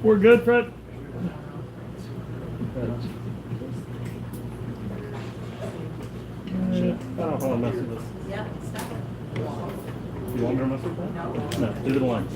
We're good, Fred? I don't know if I want to mess with this. You want me to mess with that? No, do the line.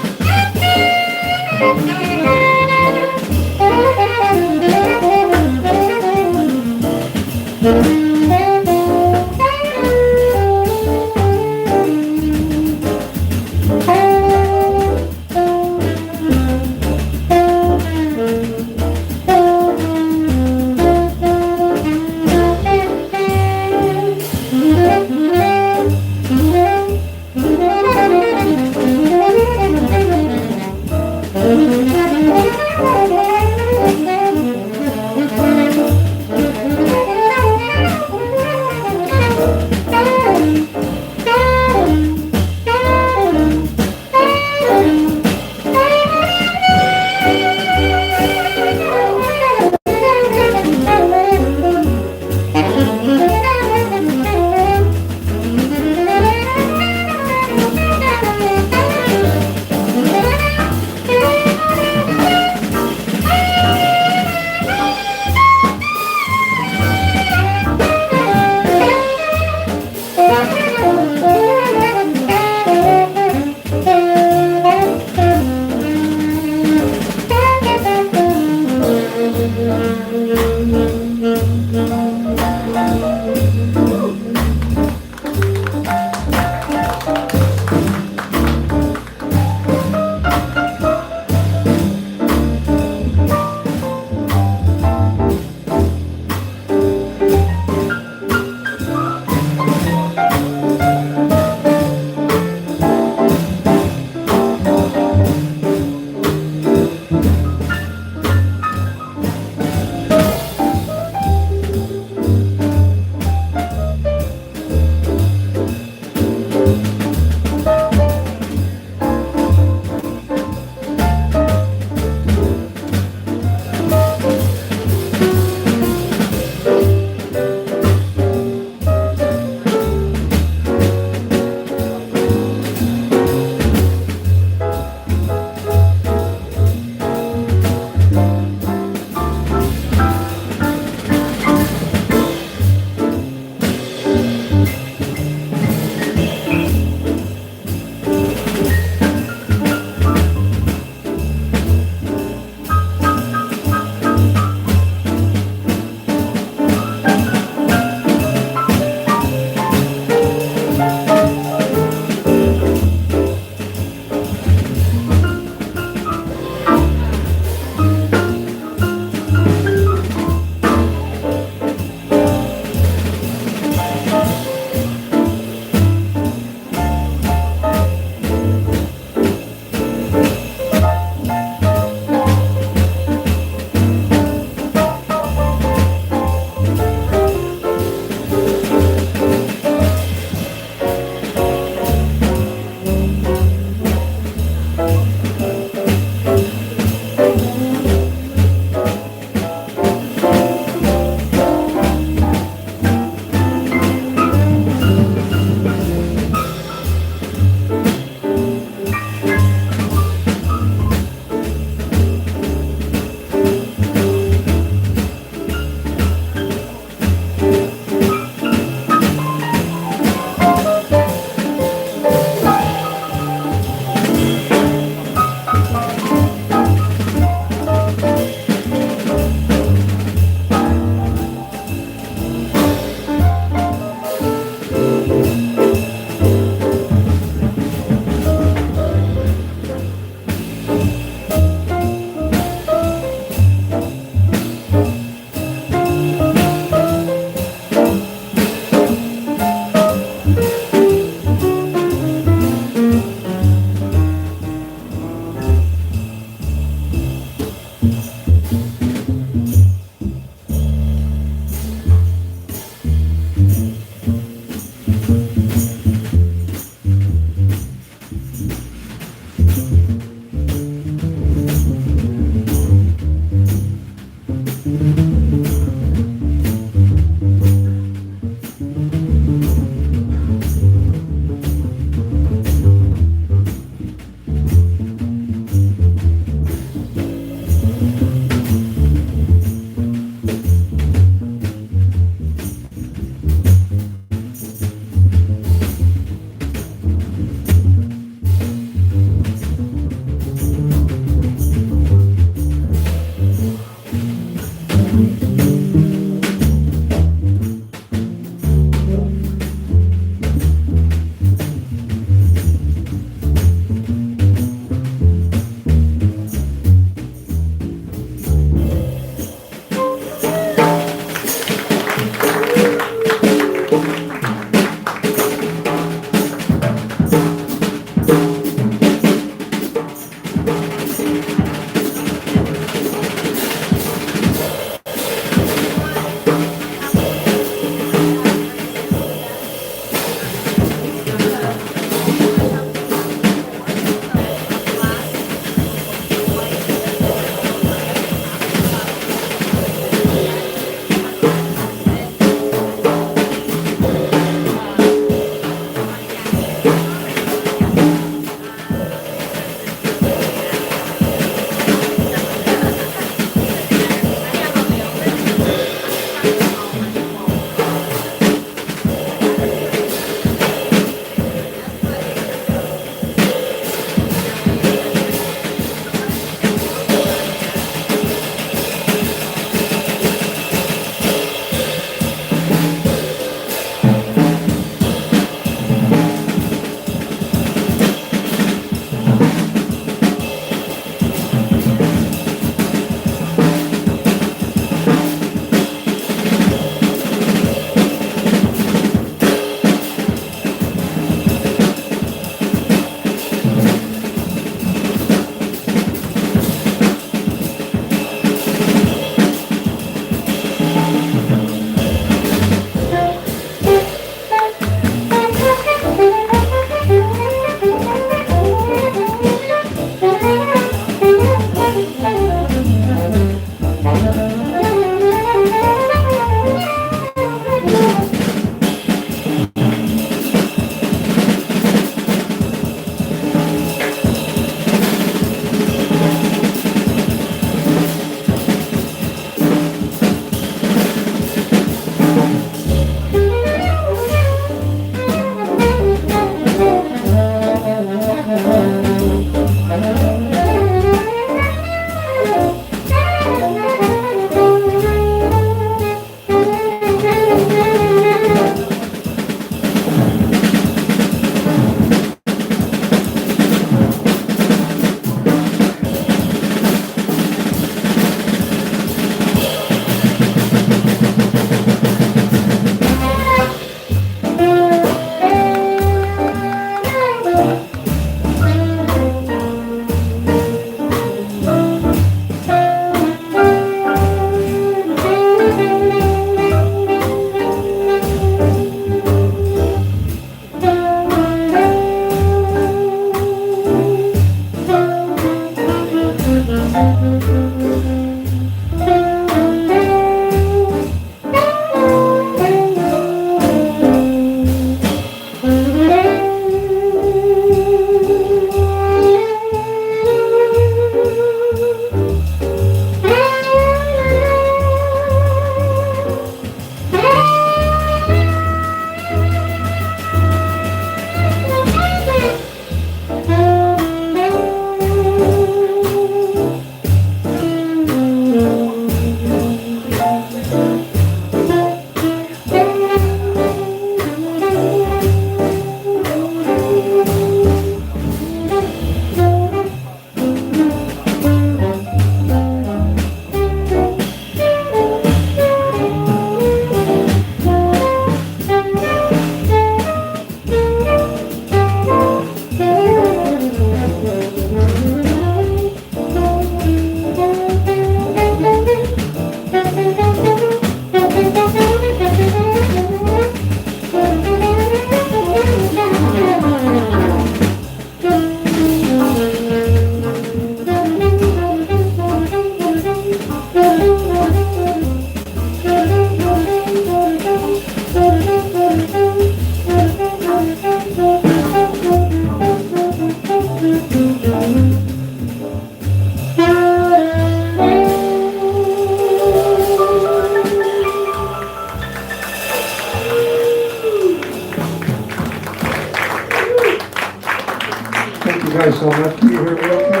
guys so much. Can you hear me okay?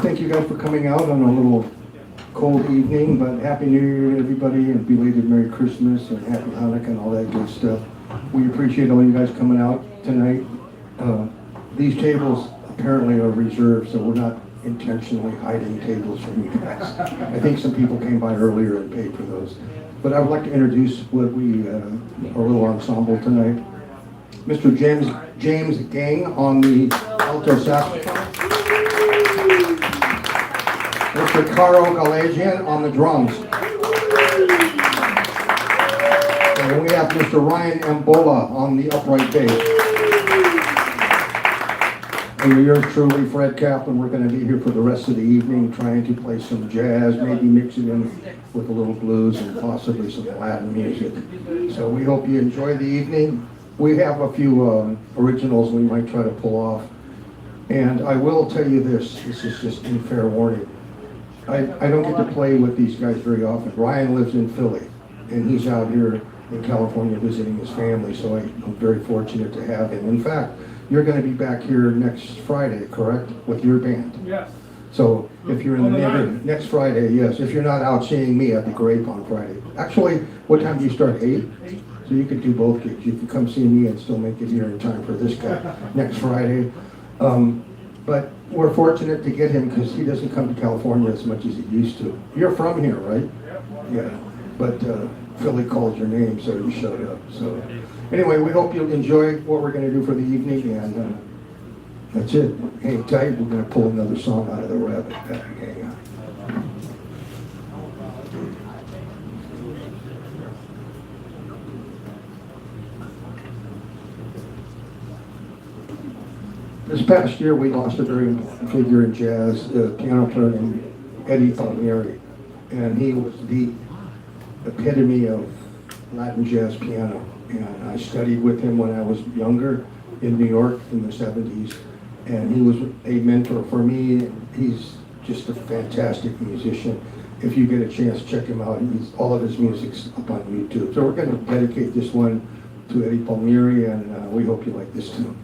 Thank you guys for coming out on a little cold evening, but Happy New Year to everybody, and belated Merry Christmas and Happy Hanukkah and all that good stuff. We appreciate all you guys coming out tonight. These tables apparently are reserved, so we're not intentionally hiding tables from you guys. I think some people came by earlier and paid for those. But I would like to introduce what we, our little ensemble tonight. Mr. James Geng on the alto saxophone. Mr. Karo Galadjian on the drums. And we have Mr. Ryan Embola on the upright bass. And yours truly, Fred Kaplan. We're going to be here for the rest of the evening trying to play some jazz, maybe mix it in with a little blues and possibly some Latin music. So we hope you enjoy the evening. We have a few originals we might try to pull off. And I will tell you this is just in fair warning. I don't get to play with these guys very often. Ryan lives in Philly, and he's out here in California visiting his family, so I'm very fortunate to have him. In fact, you're going to be back here next Friday, correct, with your band? Yes. So if you're in the neighborhood, next Friday, yes. If you're not out seeing me at the Grape on Friday. Actually, what time do you start, 8? So you could do both gigs. You could come see me and still make it here in time for this guy next Friday. But we're fortunate to get him because he doesn't come to California as much as he used to. You're from here, right? Yeah. But Philly called your name, so you showed up. So anyway, we hope you'll enjoy what we're going to do for the evening, and that's it. Hang tight. We're going to pull another song out of the Rabbit. Hang on. This past year, we lost a very important figure in jazz, a piano player named Eddie Palmieri, and he was the epitome of Latin jazz piano. And I studied with him when I was younger in New York in the 70s, and he was a mentor for me. He's just a fantastic musician. If you get a chance, check him out. All of his music's up on YouTube. So we're going to dedicate this one to Eddie Palmieri, and we hope you like this tune.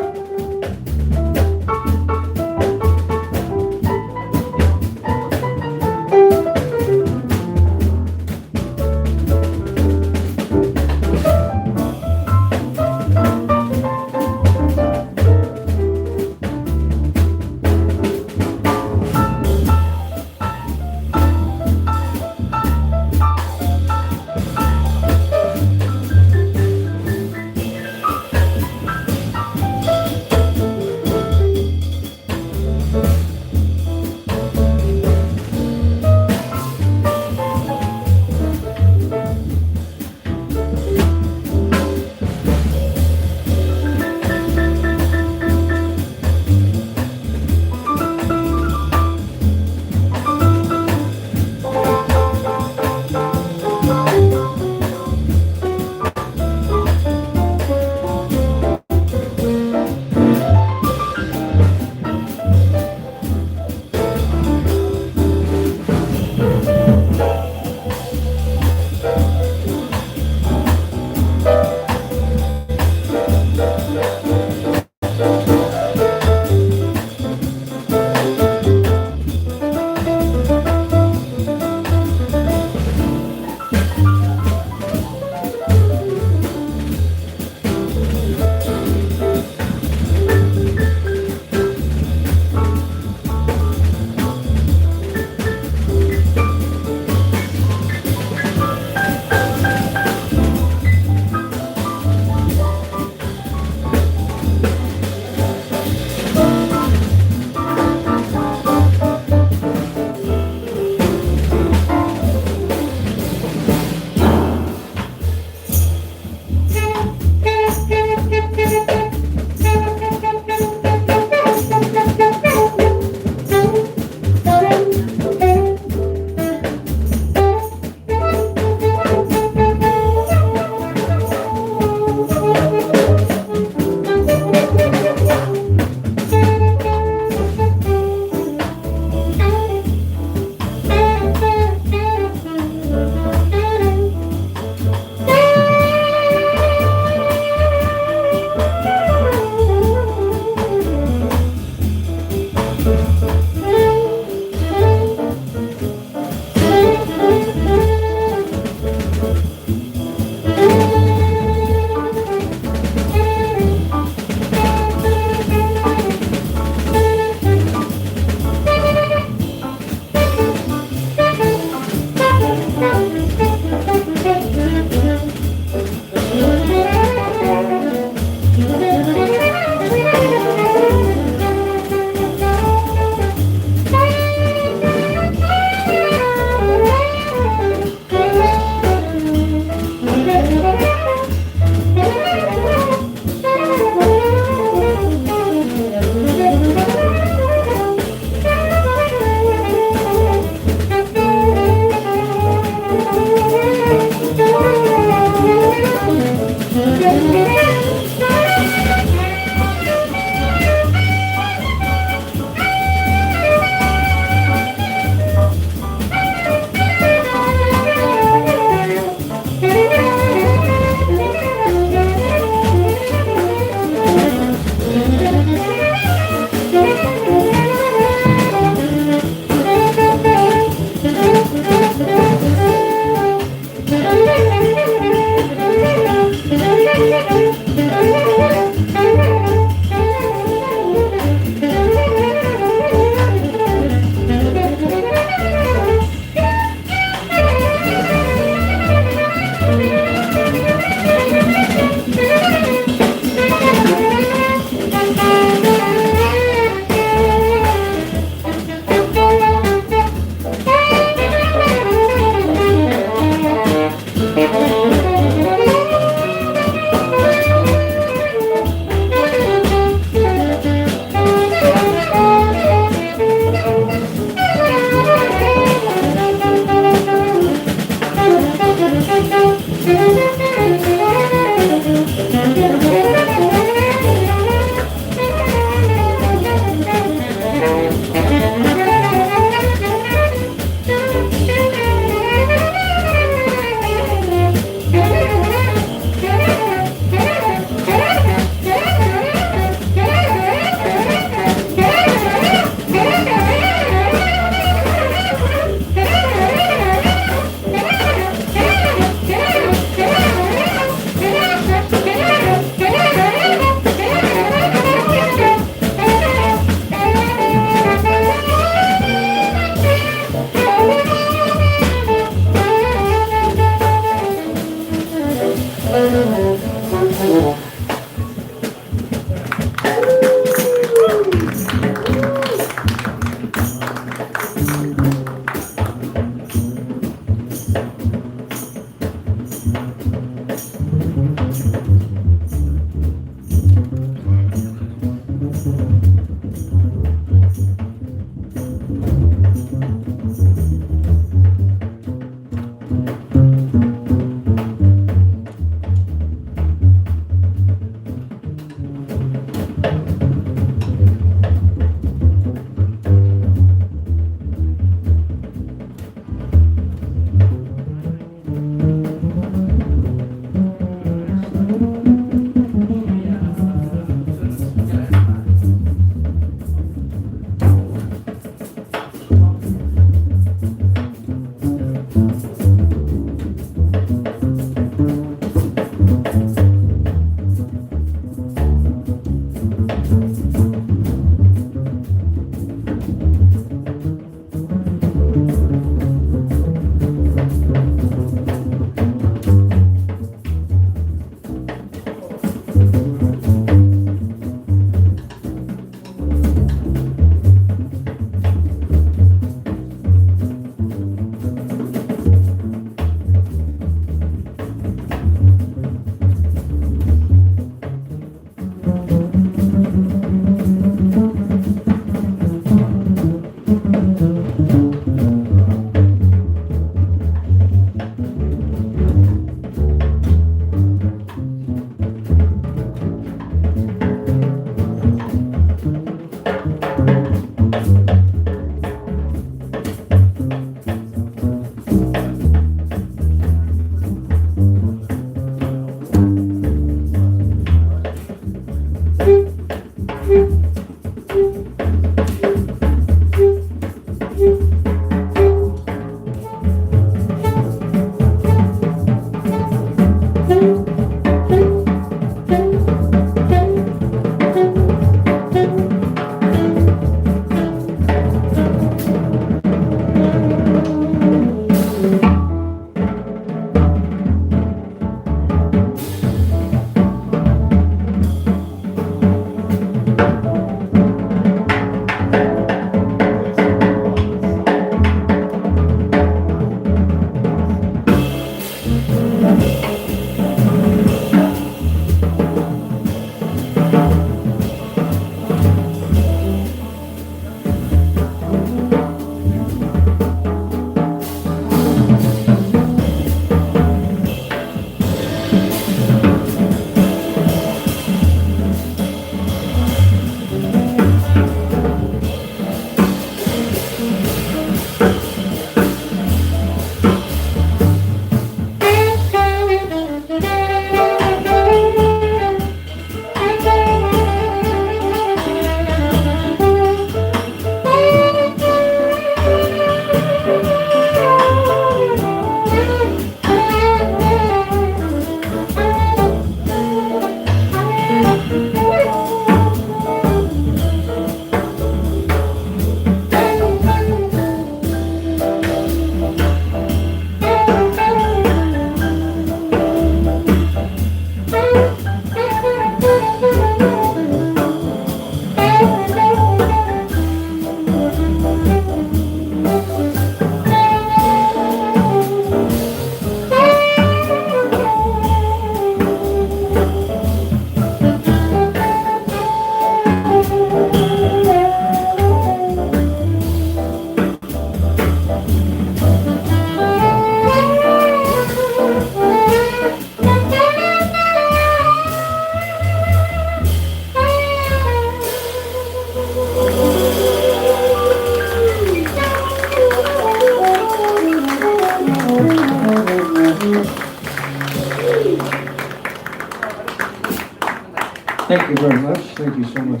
Thank you very much. Thank you so much.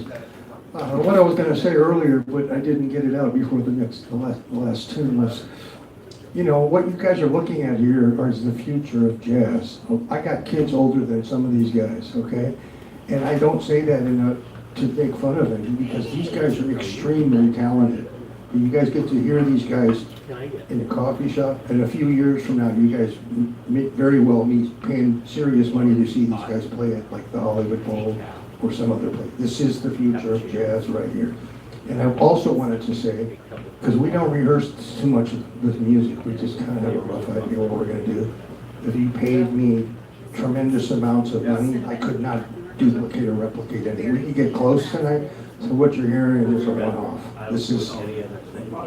What I was going to say earlier, but I didn't get it out before the last tune was, you know, what you guys are looking at here is the future of jazz. I got kids older than some of these guys, okay? And I don't say that to make fun of them, because these guys are extremely talented. You guys get to hear these guys in a coffee shop, and a few years from now, you guys may very well be paying serious money to see these guys play at like the Hollywood Bowl or some other place. This is the future of jazz right here. And I also wanted to say, because we don't rehearse too much with music, we just kind of have a rough idea what we're going to do. If you paid me tremendous amounts of money, I could not duplicate or replicate anything. We can get close tonight, so what you're hearing is a one-off. This is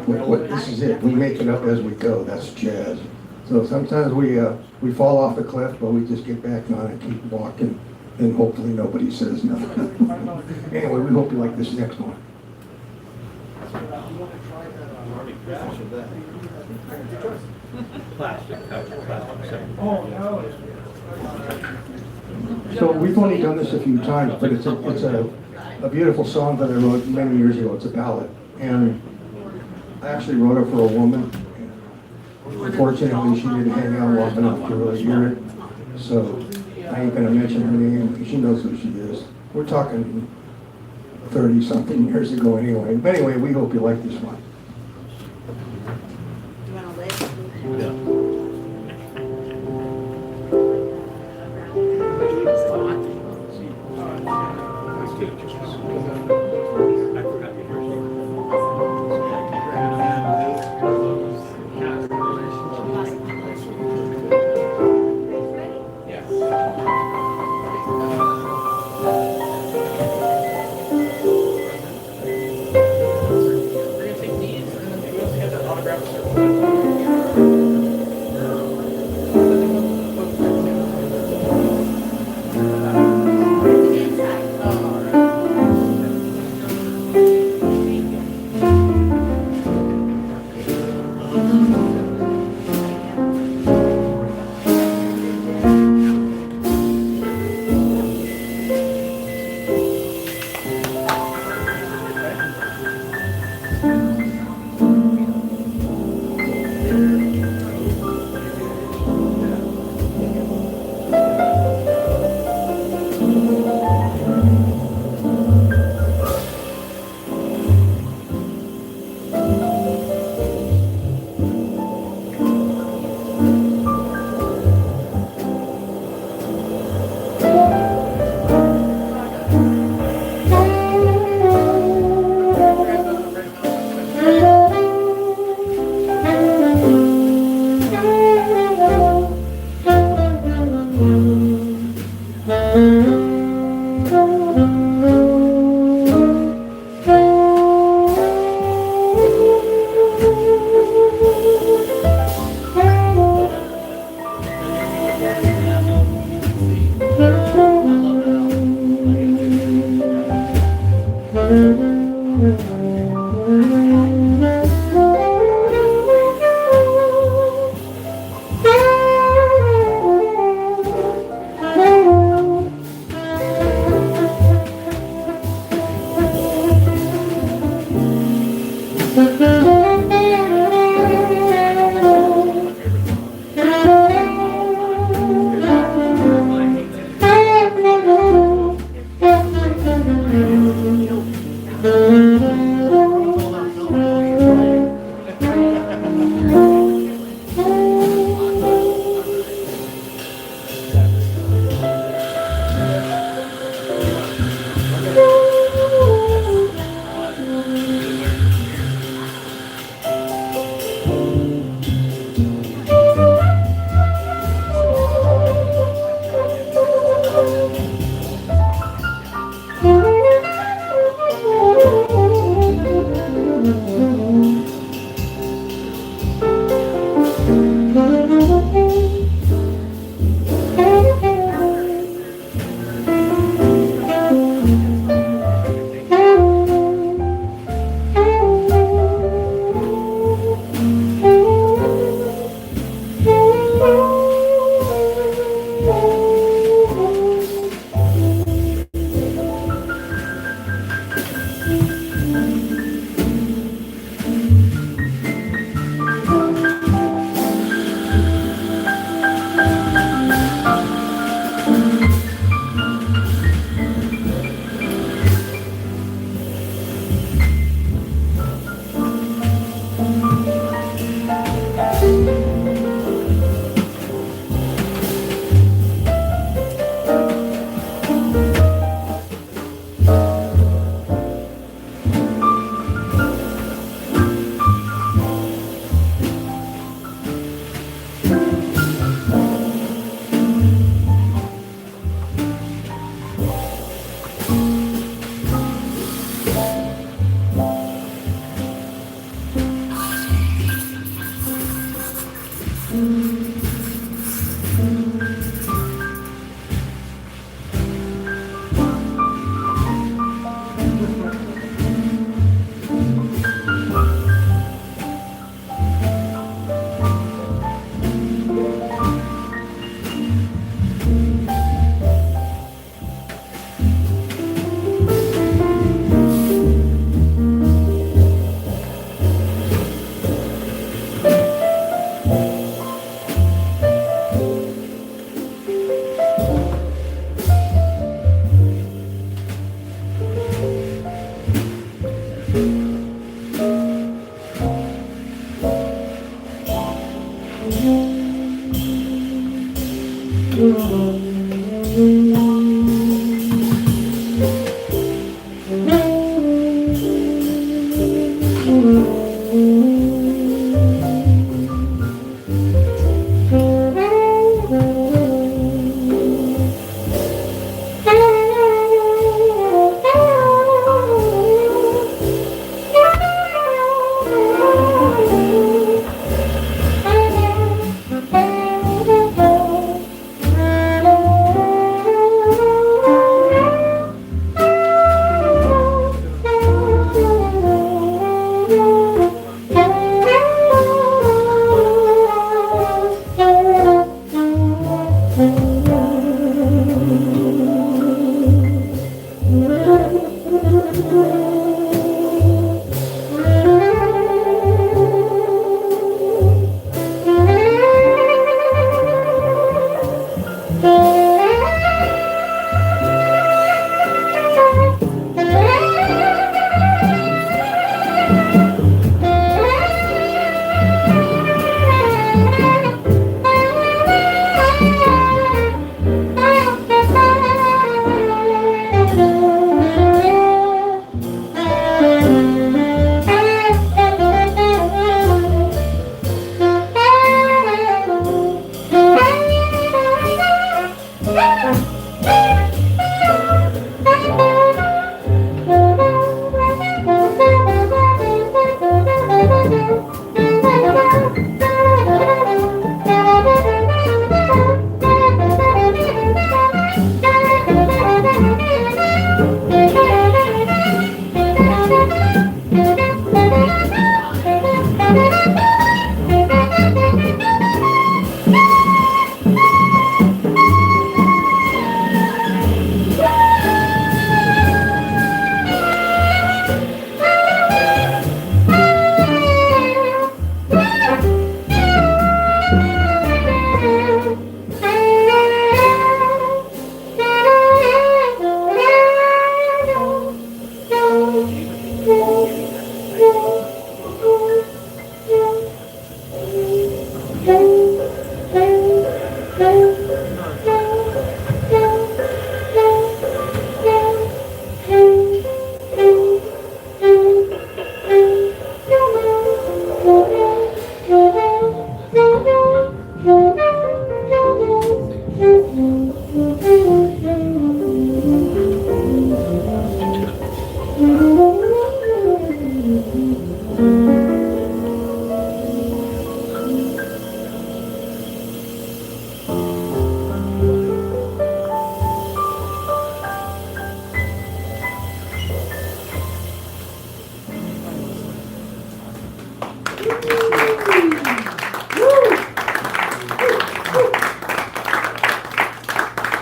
this is it. We make it up as we go. That's jazz. So sometimes we fall off the cliff, but we just get back on and keep walking, and hopefully nobody says nothing. Anyway, we hope you like this next one. So we've only done this a few times, but it's a beautiful song that I wrote many years ago. It's a ballad, and I actually wrote it for a woman. Unfortunately, she didn't hang out long enough to really hear it, so I ain't gonna mention her name. She knows who she is. We're talking 30-something years ago anyway. But anyway, we hope you like this one. You want to live?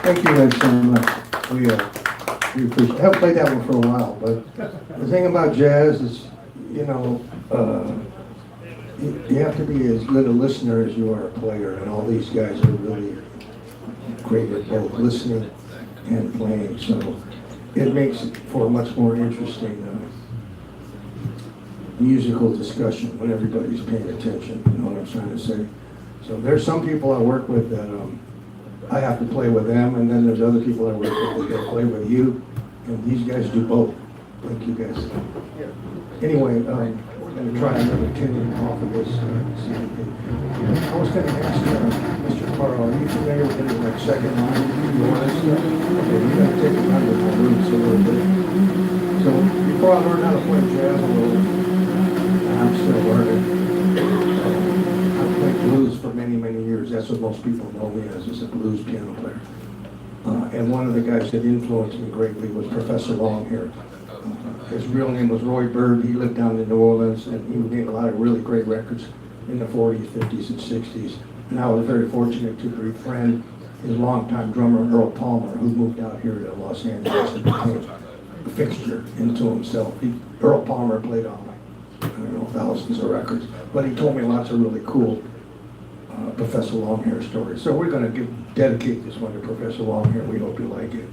Thank you guys so much. We appreciate it. I haven't played that one for a while, but the thing about jazz is, you know, you have to be as good a listener as you are a player, and all these guys are really great at both listening and playing, so it makes it for a much more interesting musical discussion when everybody's paying attention, you know what I'm trying to say? So there's some people I work with that I have to play with them, and then there's other people I work with that play with you, and these guys do both. Thank you guys. Anyway, we're going to try another tune off of this. I was going to ask Mr. Caro, are you familiar with any like second line? You want this stuff? Okay, we got to take it under the roots a little bit. So before I learned how to play jazz a little, and I'm still learning. I played blues for many, many years. That's what most people know me as a blues piano player. And one of the guys that influenced me greatly was Professor Longhair. His real name was Roy Bird. He lived down in New Orleans, and he made a lot of really great records in the 40s, 50s, and 60s. And I was very fortunate to befriend his longtime drummer, Earl Palmer, who moved out here to Los Angeles and became a fixture into himself. Earl Palmer played on I don't know, thousands of records, but he told me lots of really cool Professor Longhair stories. So we're going to dedicate this one to Professor Longhair. We hope you like it.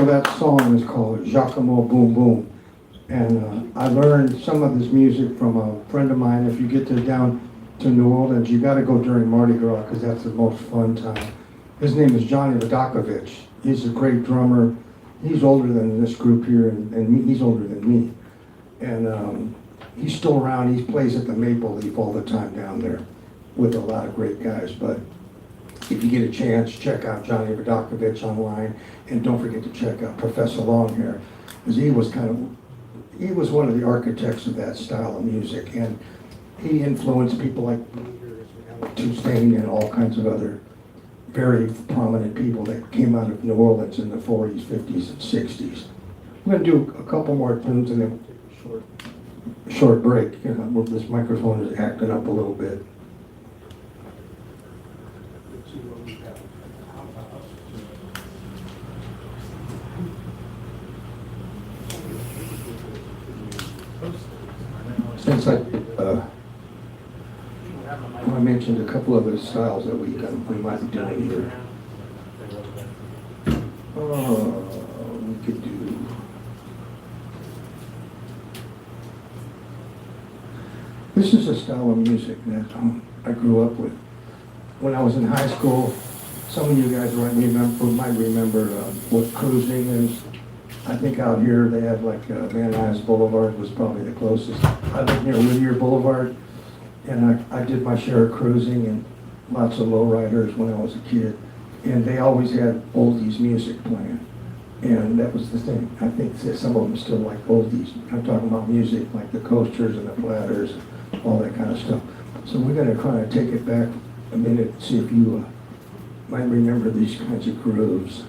So that song is called Giacomo Boom Boom. And I learned some of this music from a friend of mine. If you get down to New Orleans, you got to go during Mardi Gras because that's the most fun time. His name is Johnny Vodakovich. He's a great drummer. He's older than this group here, and he's older than me. And he's still around. He plays at the Maple Leaf all the time down there with a lot of great guys. But if you get a chance, check out Johnny Vodakovich online, and don't forget to check out Professor Longhair, because he was one of the architects of that style of music, and he influenced people like Toussaint and all kinds of other very prominent people that came out of New Orleans in the 40s, 50s, and 60s. I'm going to do a couple more tunes and then we'll take a short break. This microphone is acting up a little bit. Since I mentioned a couple of the styles that we might be doing here. We could do. This is a style of music that I grew up with. When I was in high school, some of you guys might remember what cruising is. I think out here they have like Van Nuys Boulevard was probably the closest. I lived near Whittier Boulevard, and I did my share of cruising and lots of lowriders when I was a kid. And they always had oldies music playing, and that was the thing. I think that some of them still like oldies. I'm talking about music like the Coasters and the Platters, and all that kind of stuff. So we're going to kind of take it back a minute and see if you might remember these kinds of grooves.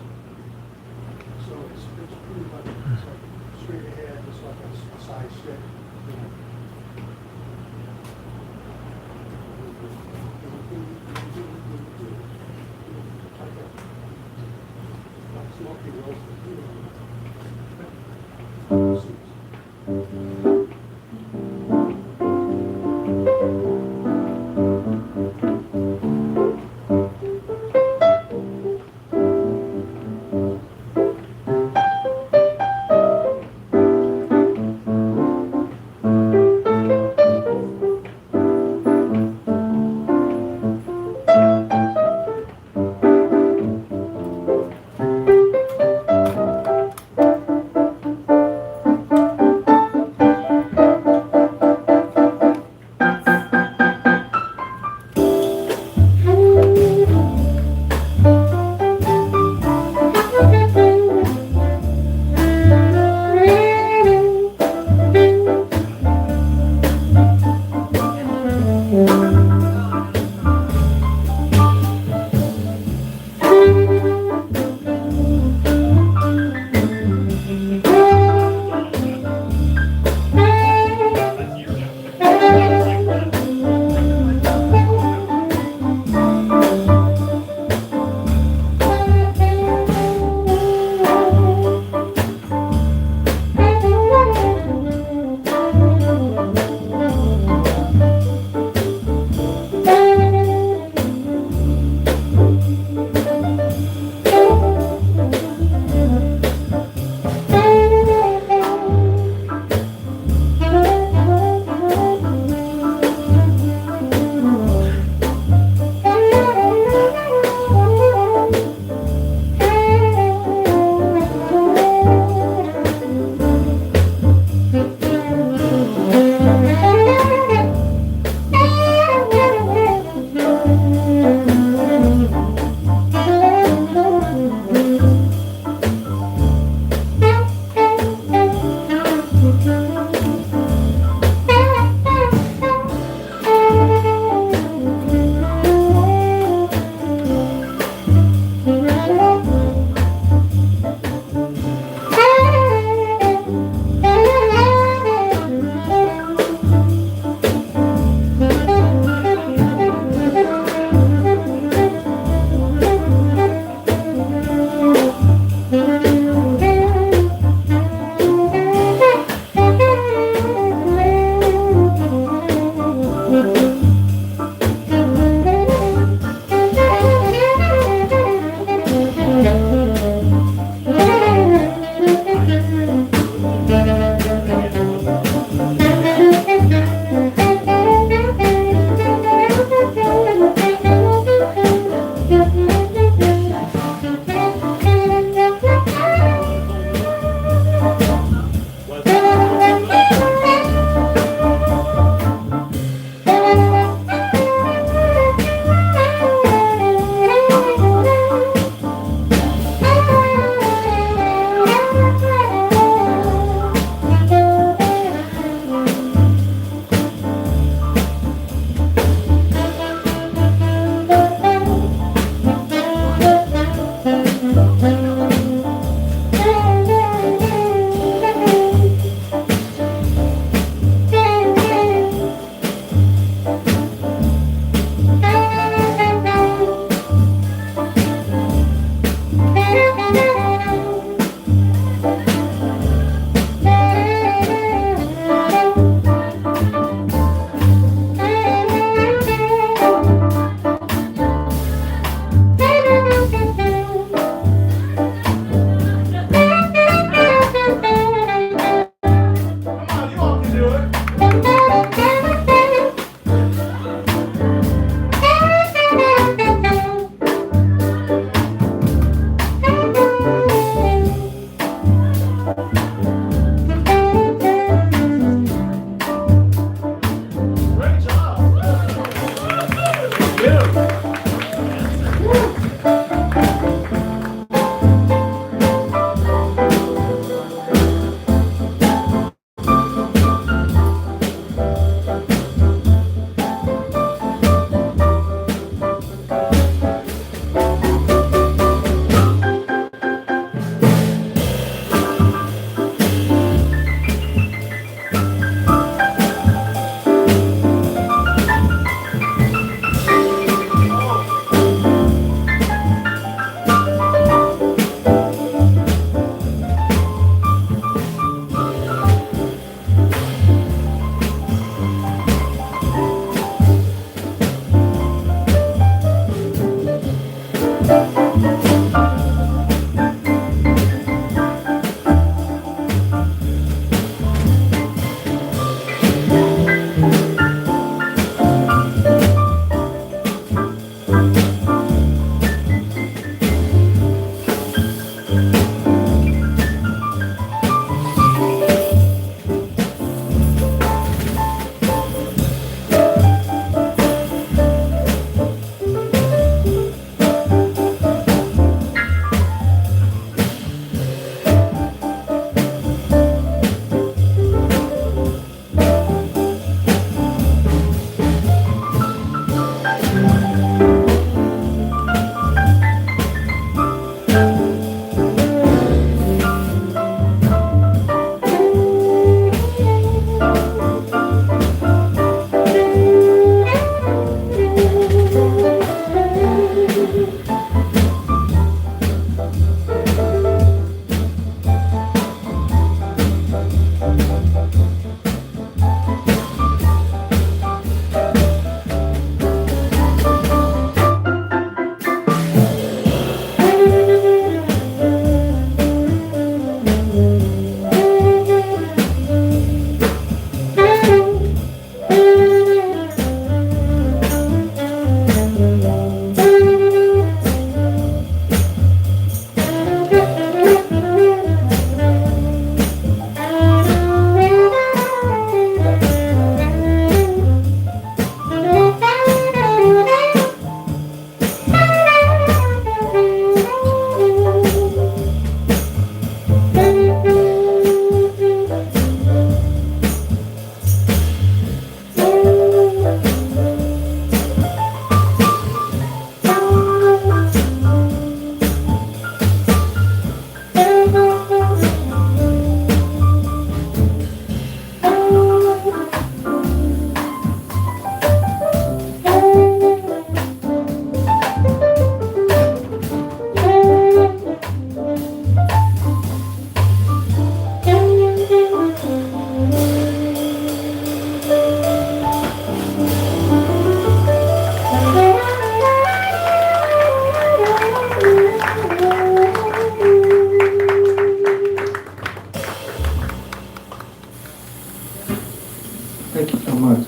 Thank you so much.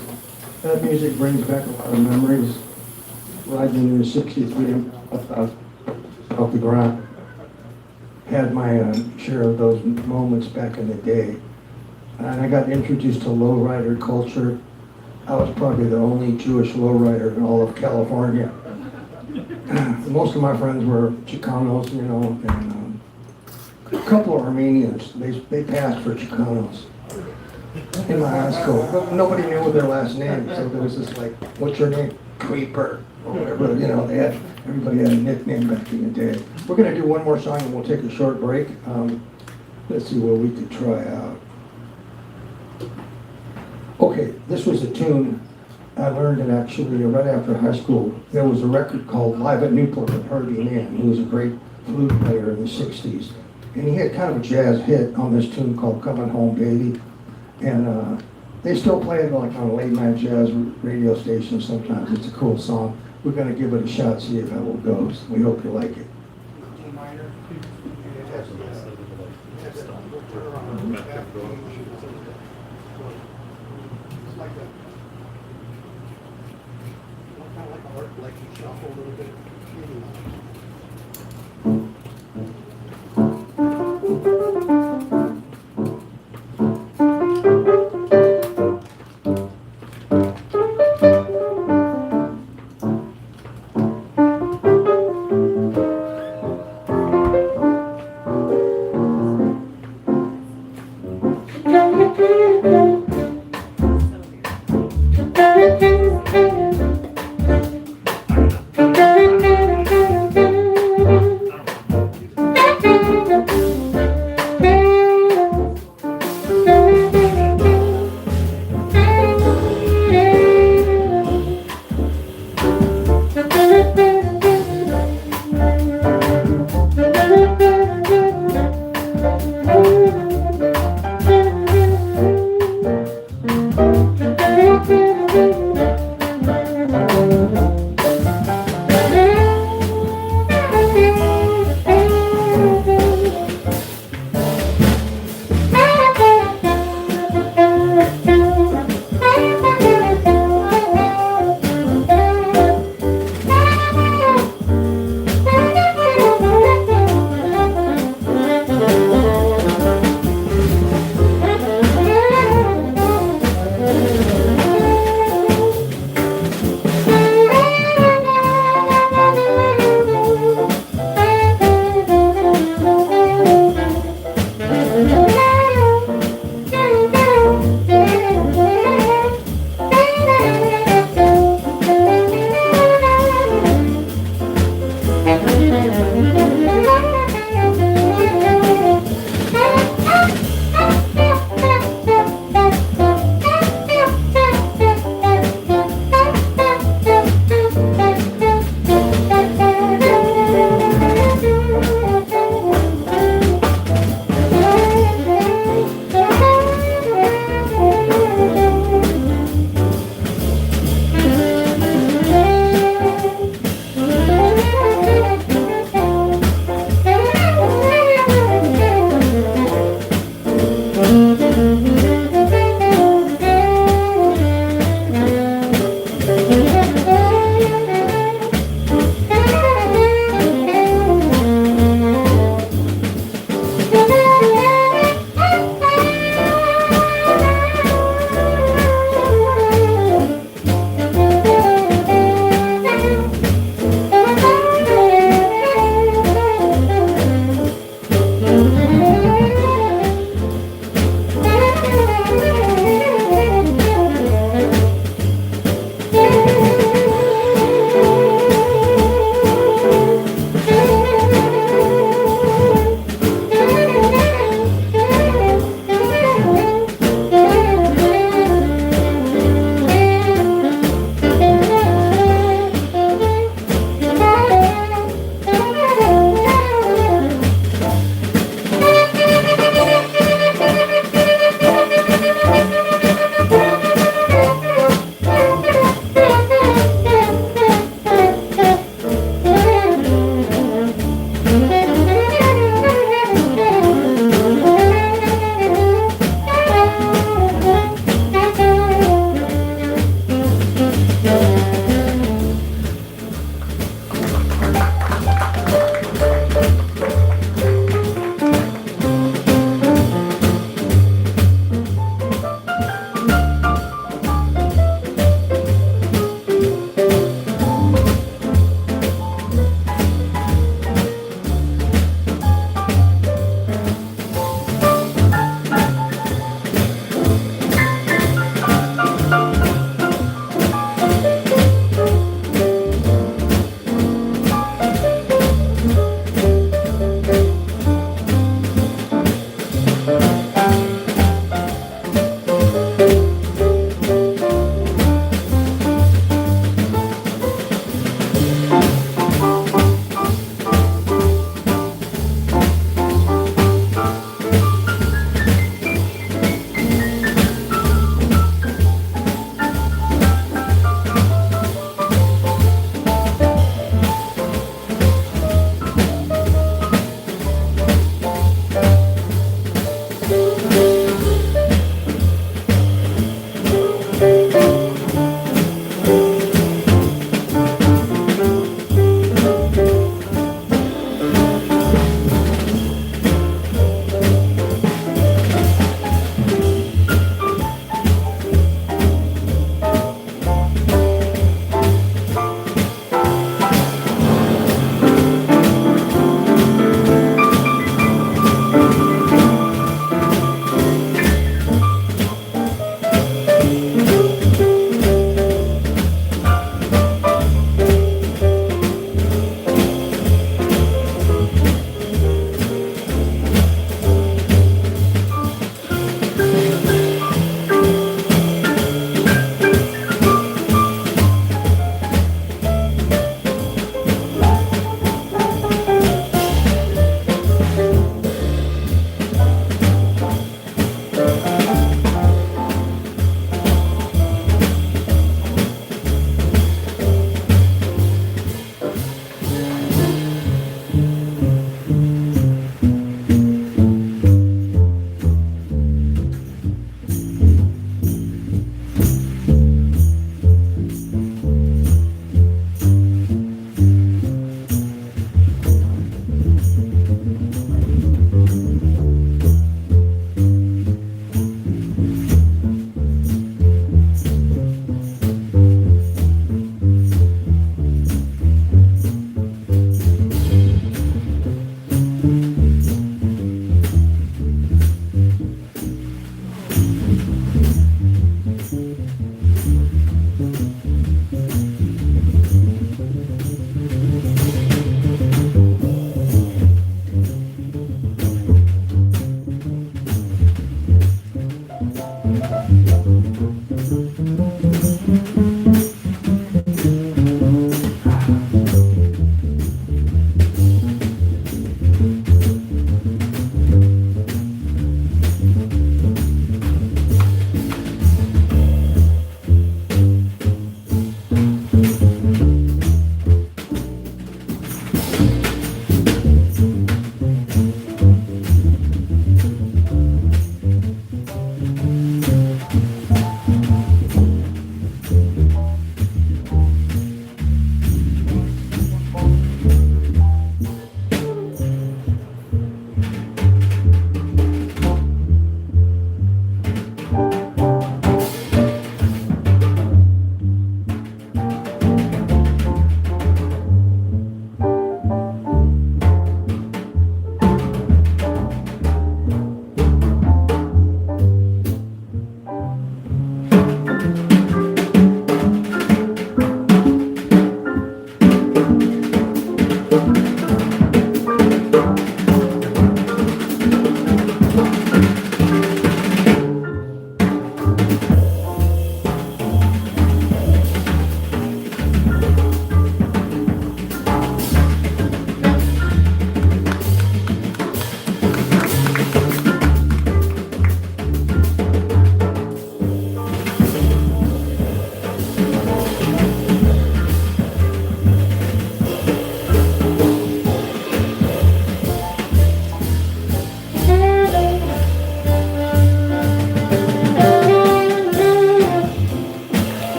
That music brings back a lot of memories. Riding in the 63 off the ground. Had my share of those moments back in the day. And I got introduced to lowrider culture. I was probably the only Jewish lowrider in all of California. Most of my friends were Chicanos, you know, and a couple of Armenians. They passed for Chicanos in my high school. But nobody knew their last name, so there was this like, what's your name? Creeper, or whatever, you know, everybody had a nickname back in the day. We're gonna do one more song and we'll take a short break. Let's see what we could try out. Okay, this was a tune I learned it actually right after high school. There was a record called Live at Newport with Herbie Mann, who was a great flute player in the 60s. And he had kind of a jazz hit on this tune called Coming Home Baby. And they still play it like on late night jazz radio stations sometimes. It's a cool song. We're gonna give it a shot, see how it goes. We hope you like it. Like you shuffle a little bit.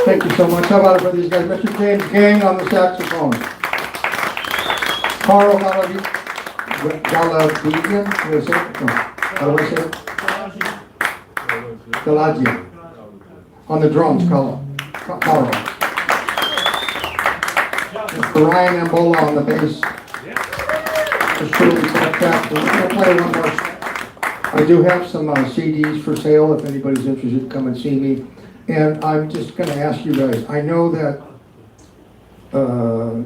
Thank you so much. How about it for these guys? Mr. James Geng on the saxophone. Karo Galadjian, what is it? No. How do I say it? Galadjian. On the drums, Karo. Mr. Ryan Embola on the bass. Mr. Shirley Kaplan. We'll play one more. I do have some CDs for sale if anybody's interested, come and see me. And I'm just going to ask you guys, I know that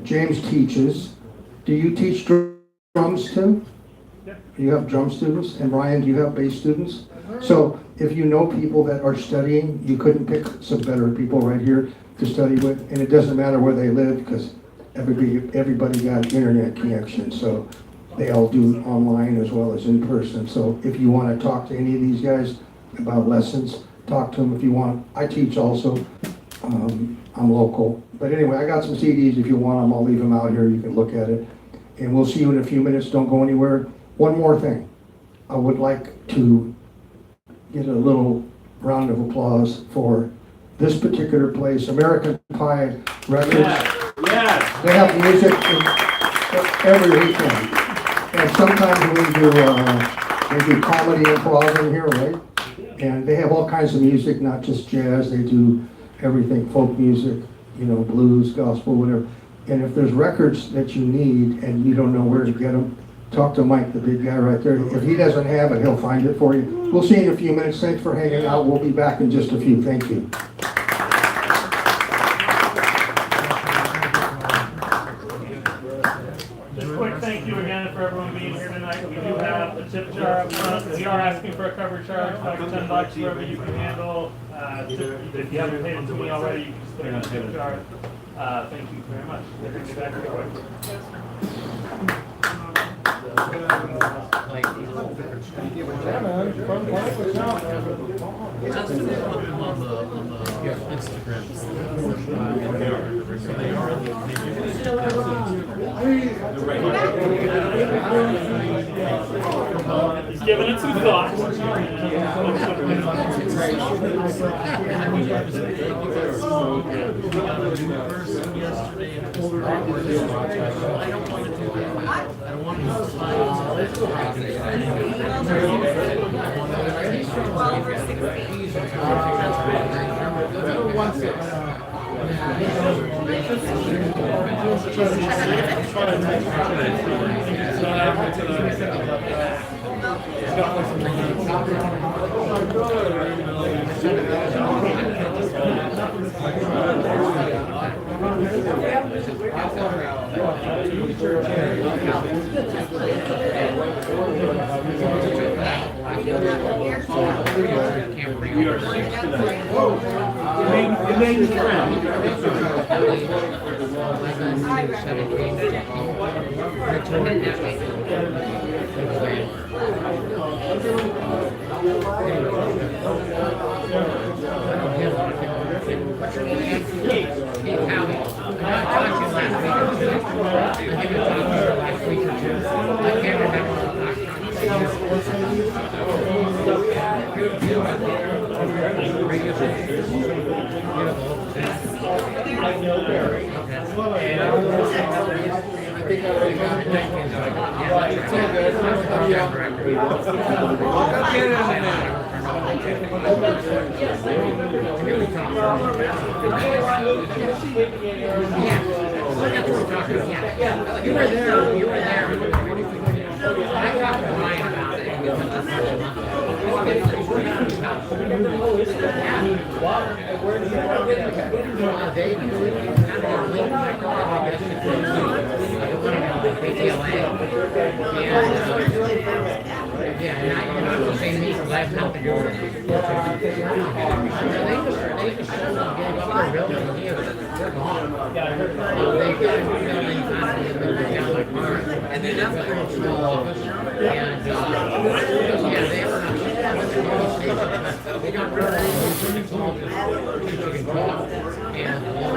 James teaches. Do you teach drums too? Yeah. You have drum students? And Ryan, do you have bass students? So if you know people that are studying, you couldn't pick some better people right here to study with. And it doesn't matter where they live because everybody got internet connection. So they all do online as well as in person. So if you want to talk to any of these guys about lessons, talk to them if you want. I teach also. I'm local. But anyway, I got some CDs. If you want them, I'll leave them out here. You can look at it. And we'll see you in a few minutes. Don't go anywhere. One more thing. I would like to get a little round of applause for this particular place, American Pie Records. Yes. They have music every weekend. And sometimes we do comedy improv in here, right? And they have all kinds of music, not just jazz. They do everything, folk music, you know, blues, gospel, whatever. And if there's records that you need and you don't know where to get them, talk to Mike, the big guy right there. If he doesn't have it, he'll find it for you. We'll see you in a few minutes. Thanks for hanging out. We'll be back in just a few. Thank you. Just a quick thank you again for everyone being here tonight. We do have a tip jar up front. We are asking for a cover charge, like $10 wherever you can handle. If you haven't paid it to me already, you can just put it in the tip jar. Thank you very much. We'll bring you back real quick. He's giving it some thought. You were there. And then that's like a small office. And yeah, they got rid of all the you can talk and a little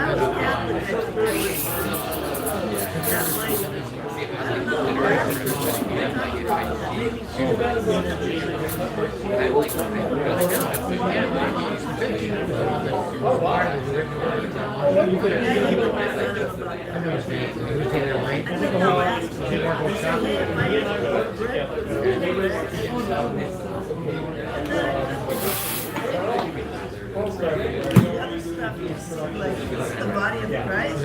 The body of Christ.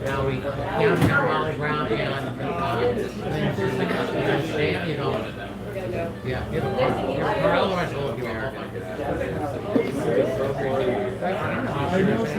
Now we downtown Raleigh Brown and you know. Yeah, it'll work. Or otherwise we'll give it. I was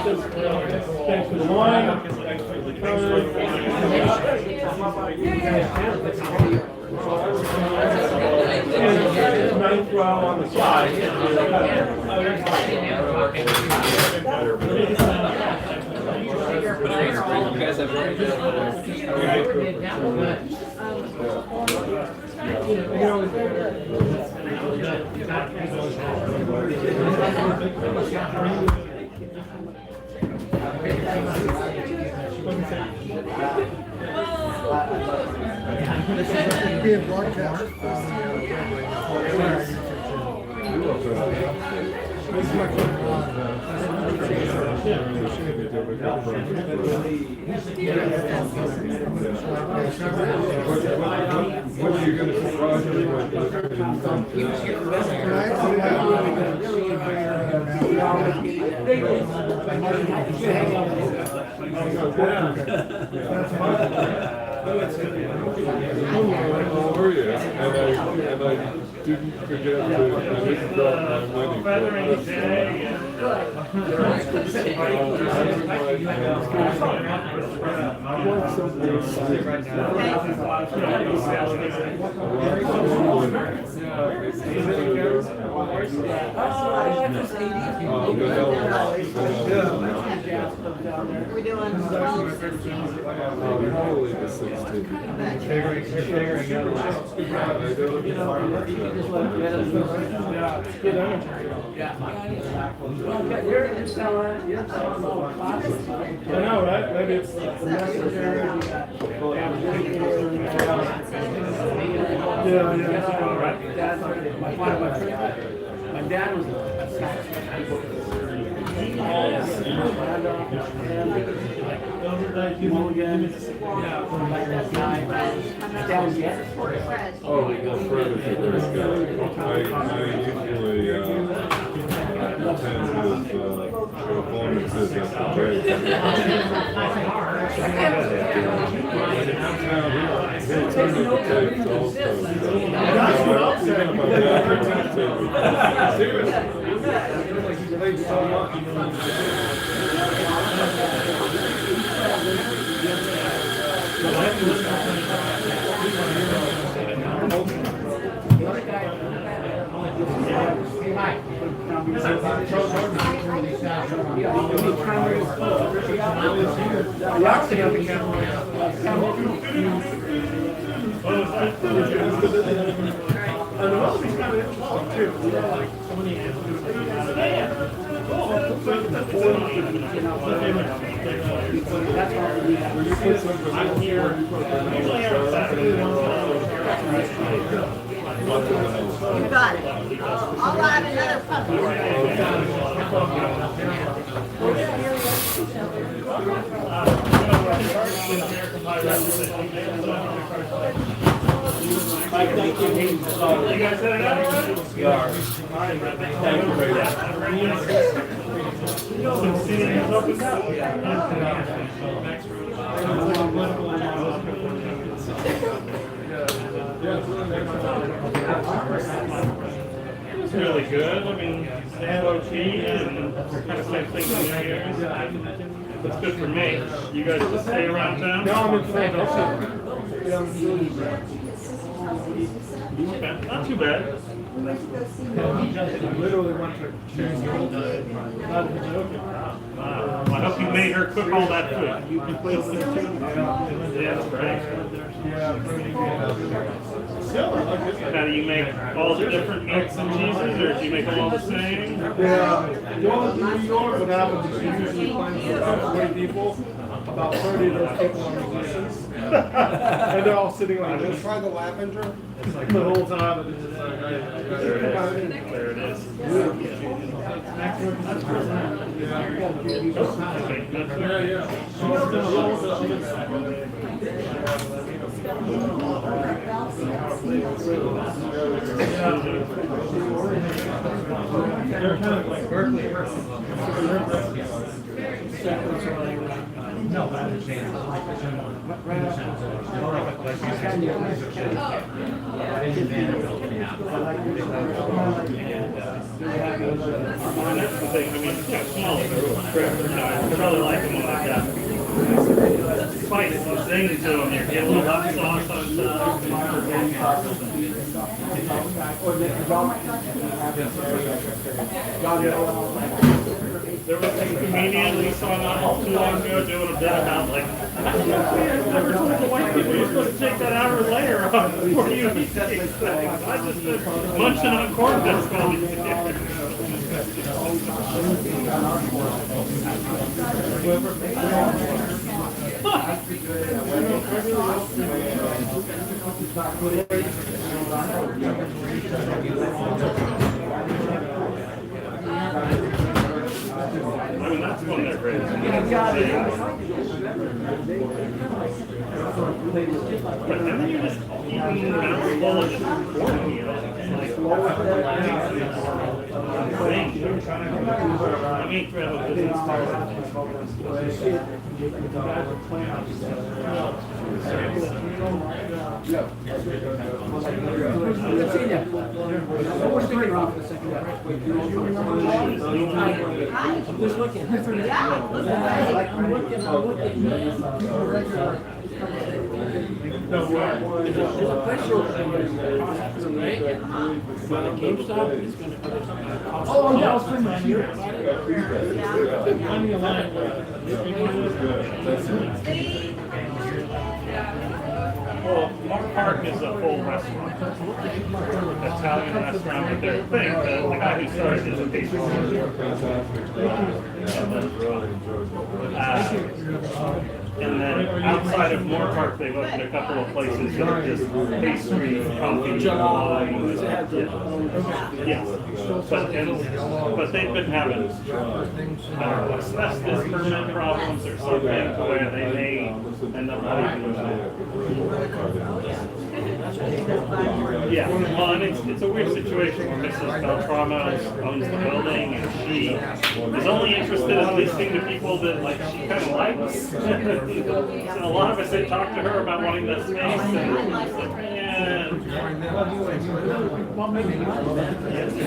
Thanks for the wine. Thanks for the ninth row on the side. You guys have What are you going to surprise everyone and I didn't forget I didn't drop my money. We're doing 12, 16. Probably the 16th. I know, right? Maybe it's My dad was a saxophone. Oh, Fred is a great guy. I usually attend his performances at the break. He'll turn the tapes also. Even if my dad didn't take me. played so much. I'm here. Usually every Saturday. You got it. I'll add another puppy. You guys set it up already? We are. Thank you very much. Some seating is open now. It's really good. I mean, MOT and kind of same thing in here. It's good for me. You guys just stay around town? No, I'm in favor. Okay, not too bad. Literally went to change the whole day. Wow. Well, I hope you made her cook all that food. Yeah, that's great. Now, do you make all the different meats and cheeses, or do you make them all the same? Yeah, well, in New York, what happens is you usually find about 20 people, about 30 of those people are musicians. And they're all sitting like this. Try the Lavender? The whole time, and it's just like, There it is. There it is. They're kind of like Berkeley. No, but I understand. That's the thing. I mean, it's kind of small. I really like them like that. Spice and zing to them. You get a little hot sauce on top. There was a comedian we saw not too long ago doing a bit about like, never told the white people you're supposed to take that hour later off before you eat these things. I just munching on corn nuts while we I mean, that's one of their great. But then you're just eating a mouthful of corn, you know? I mean, for a business Just looking. Yeah, look away. Oh, yeah, I'll spend my here. Well, Mark Park is a full restaurant. Italian restaurant, but their thing, the guy who started is a pastry. And then outside of Moore Park, they've opened a couple of places that are just pastry, coffee, yes. But they've been having asbestos permit problems or something to where they may end up leaving. Yeah, well, and it's a weird situation where Mrs. Beltramo owns the building and she is only interested in listening to people that like she kind of likes. And a lot of us had talked to her about wanting that space, and it's like, yeah,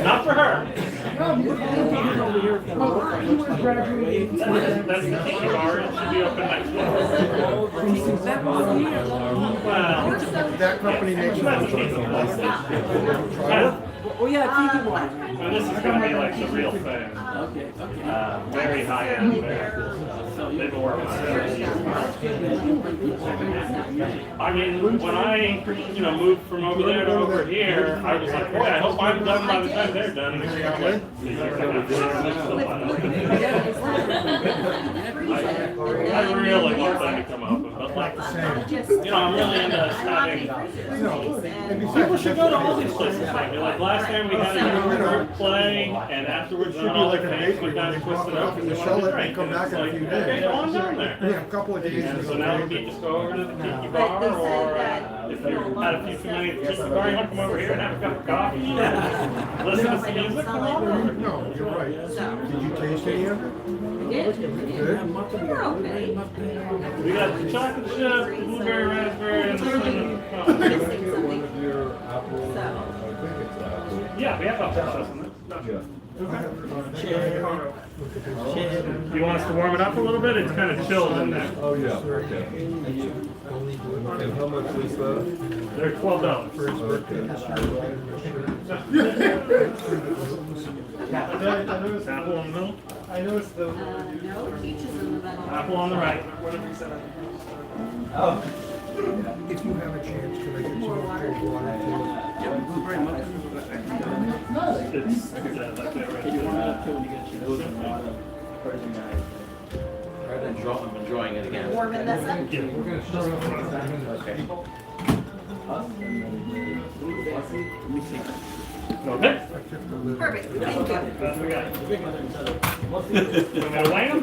not for her. That's the key bar. It should be open next week. Well, That company makes Oh, yeah, TV one. so this is gonna be like the real thing. Okay, okay. Very high end. So they've been working on it. I mean, when I, moved from over there to over here, I was like, boy, I hope I'm done by the time they're done. I really want them to come open, but like, I'm really into having. People should go to all these places. Like last time we had a group play, and afterwards, all the things we kind of twisted up and Michelle let me drink. come And back it's in a like, few okay, days. go on down there. Yeah, a couple of days. And so now we can just go over to the tiki bar, or if you've had a few too many at the tiki bar, you want to come over here and have a cup of coffee, listen to some music, come over. No, you're right. Did you taste any of it? Good. Good. We're okay. We got the chocolate chip, the blueberry raspberry, and the cinnamon. Missing something. So, Yeah, we have apple sauce in there. You want us to warm it up a little bit? It's kind of chilled in there. Oh, yeah, okay. And how much is that? They're $12. Apple on the middle, I noticed the. no, peaches in the middle. apple on the right. If you have a chance, can I get some cold water too? It's like that right there. I'm enjoying it again. Warming this up. We're gonna start off with Okay. Perfect, thank you. That's what we got. Want me to weigh 'em?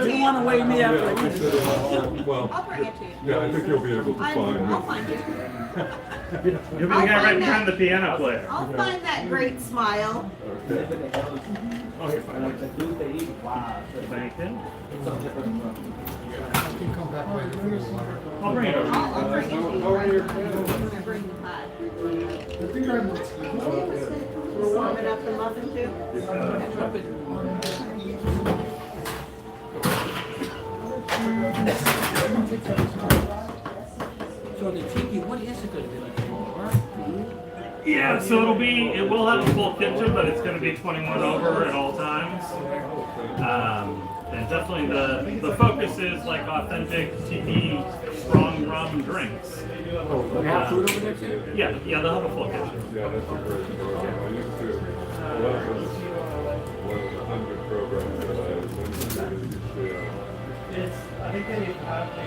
You want to weigh me after I get Well, I'll bring it to you. yeah, I think you'll be able to find I'll it. find it. You'll be the guy right behind the piano player. I'll find that great smile. Okay. Oh, you're fine. Thank you. I can come back later. I'll bring it over. I'll bring it to you. How are your I'm gonna bring the pie. We're warming up the muffin too? So the tiki, what is it going to be like? Yeah, so it will have a full kitchen, but it's gonna be 21 over at all times. And definitely the focus is like authentic tiki strong rum drinks. We have food over there too? Yeah, they'll have a full kitchen. Yeah, that's a great program. I used to, one of the 100 programs that I was in, I think they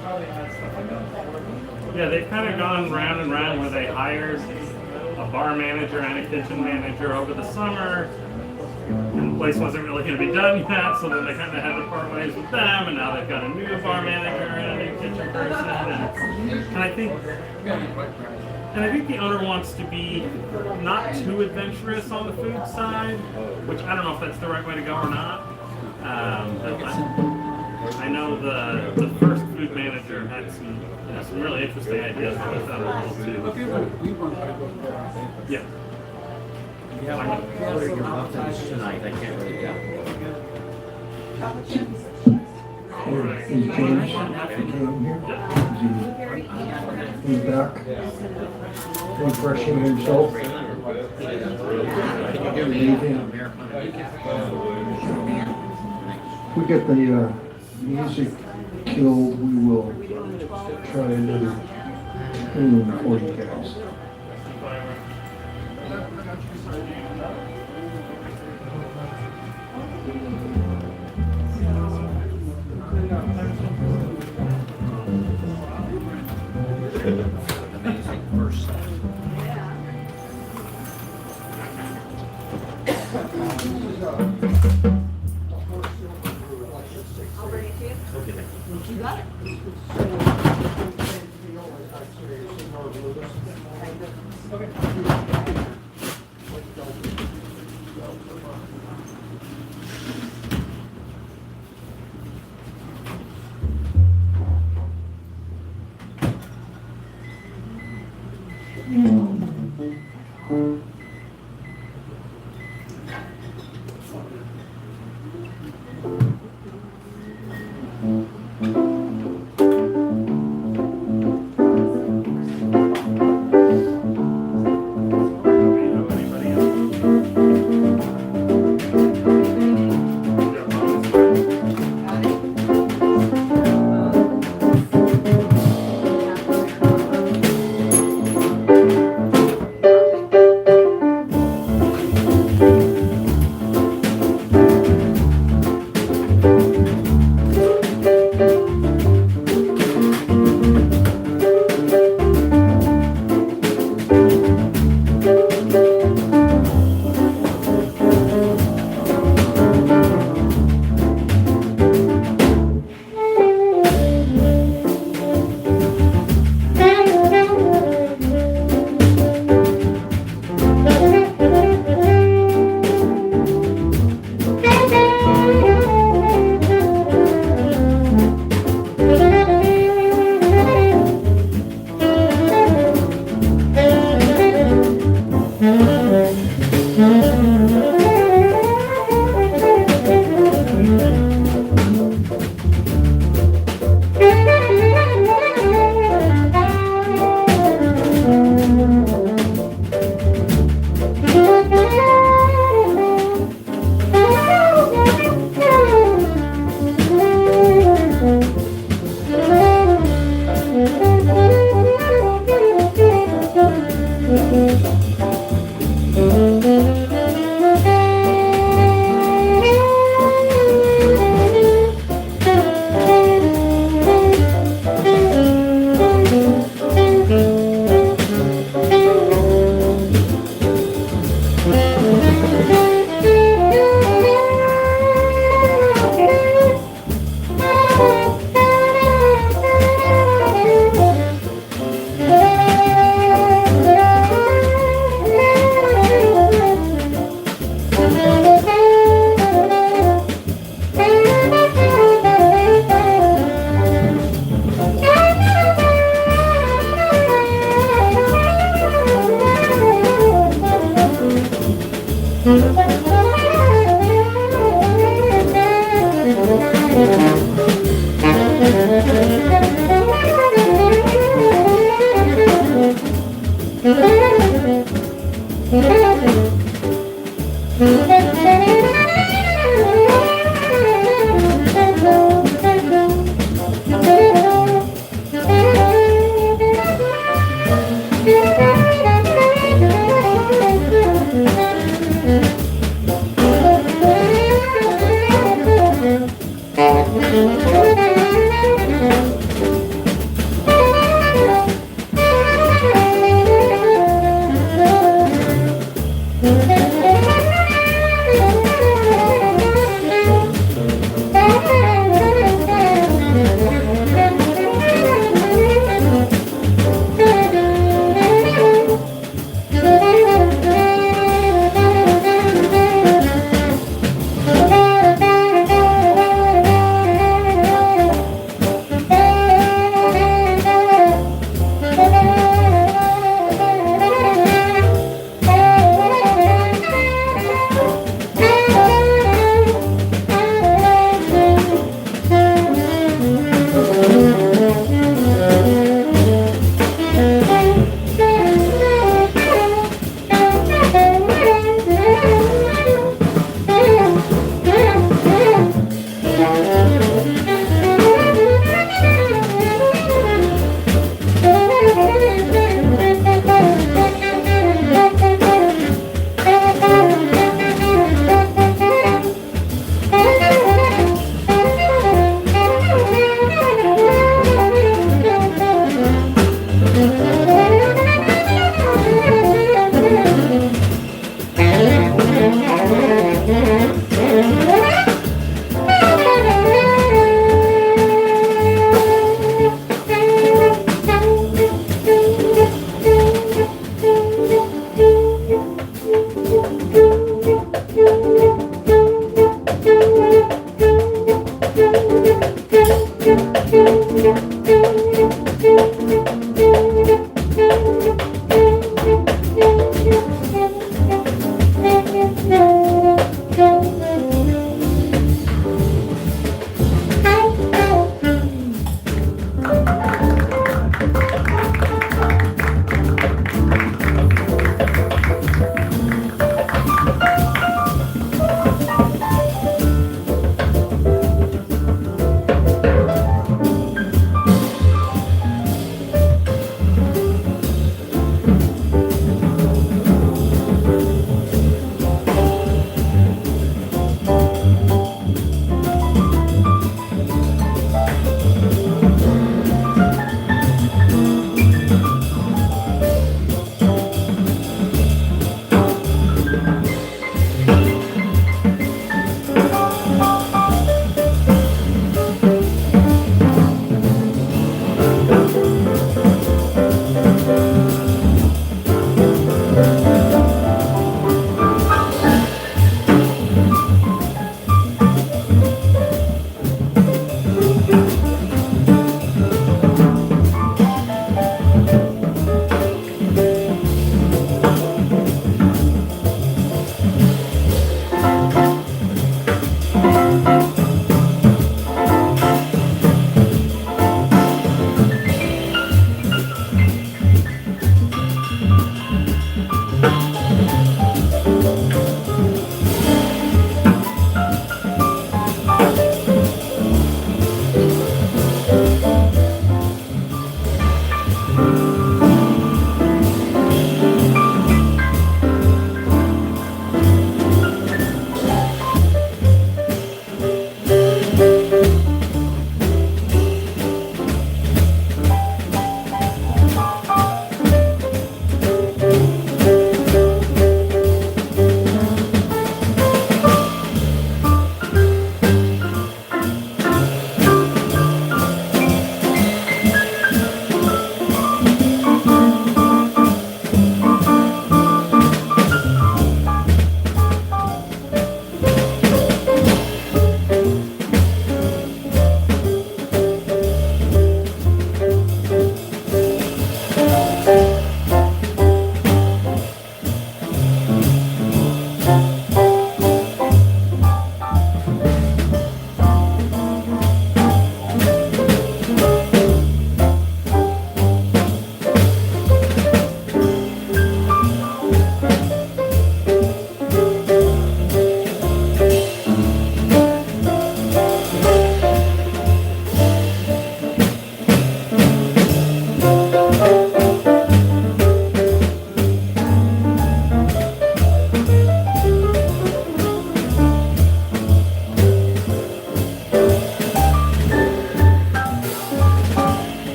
probably had stuff like that. Yeah, they've kind of gone round and round where they hired a bar manager and a kitchen manager over the summer. And the place wasn't really going to be done yet, so then they kind of had to part ways with them, and now they've got a new bar manager and a new kitchen person. And I think the owner wants to be not too adventurous on the food side, which I don't know if that's the right way to go or not. I know the first food manager had some really interesting ideas that I found a little too. Yeah. Tonight, I can't really tell. Chocolate chips? Is James he's back? Refreshing himself. We get the music killed, we will try and do 40 guys. Amazing person. I'll bring it to you. Okay. You got it.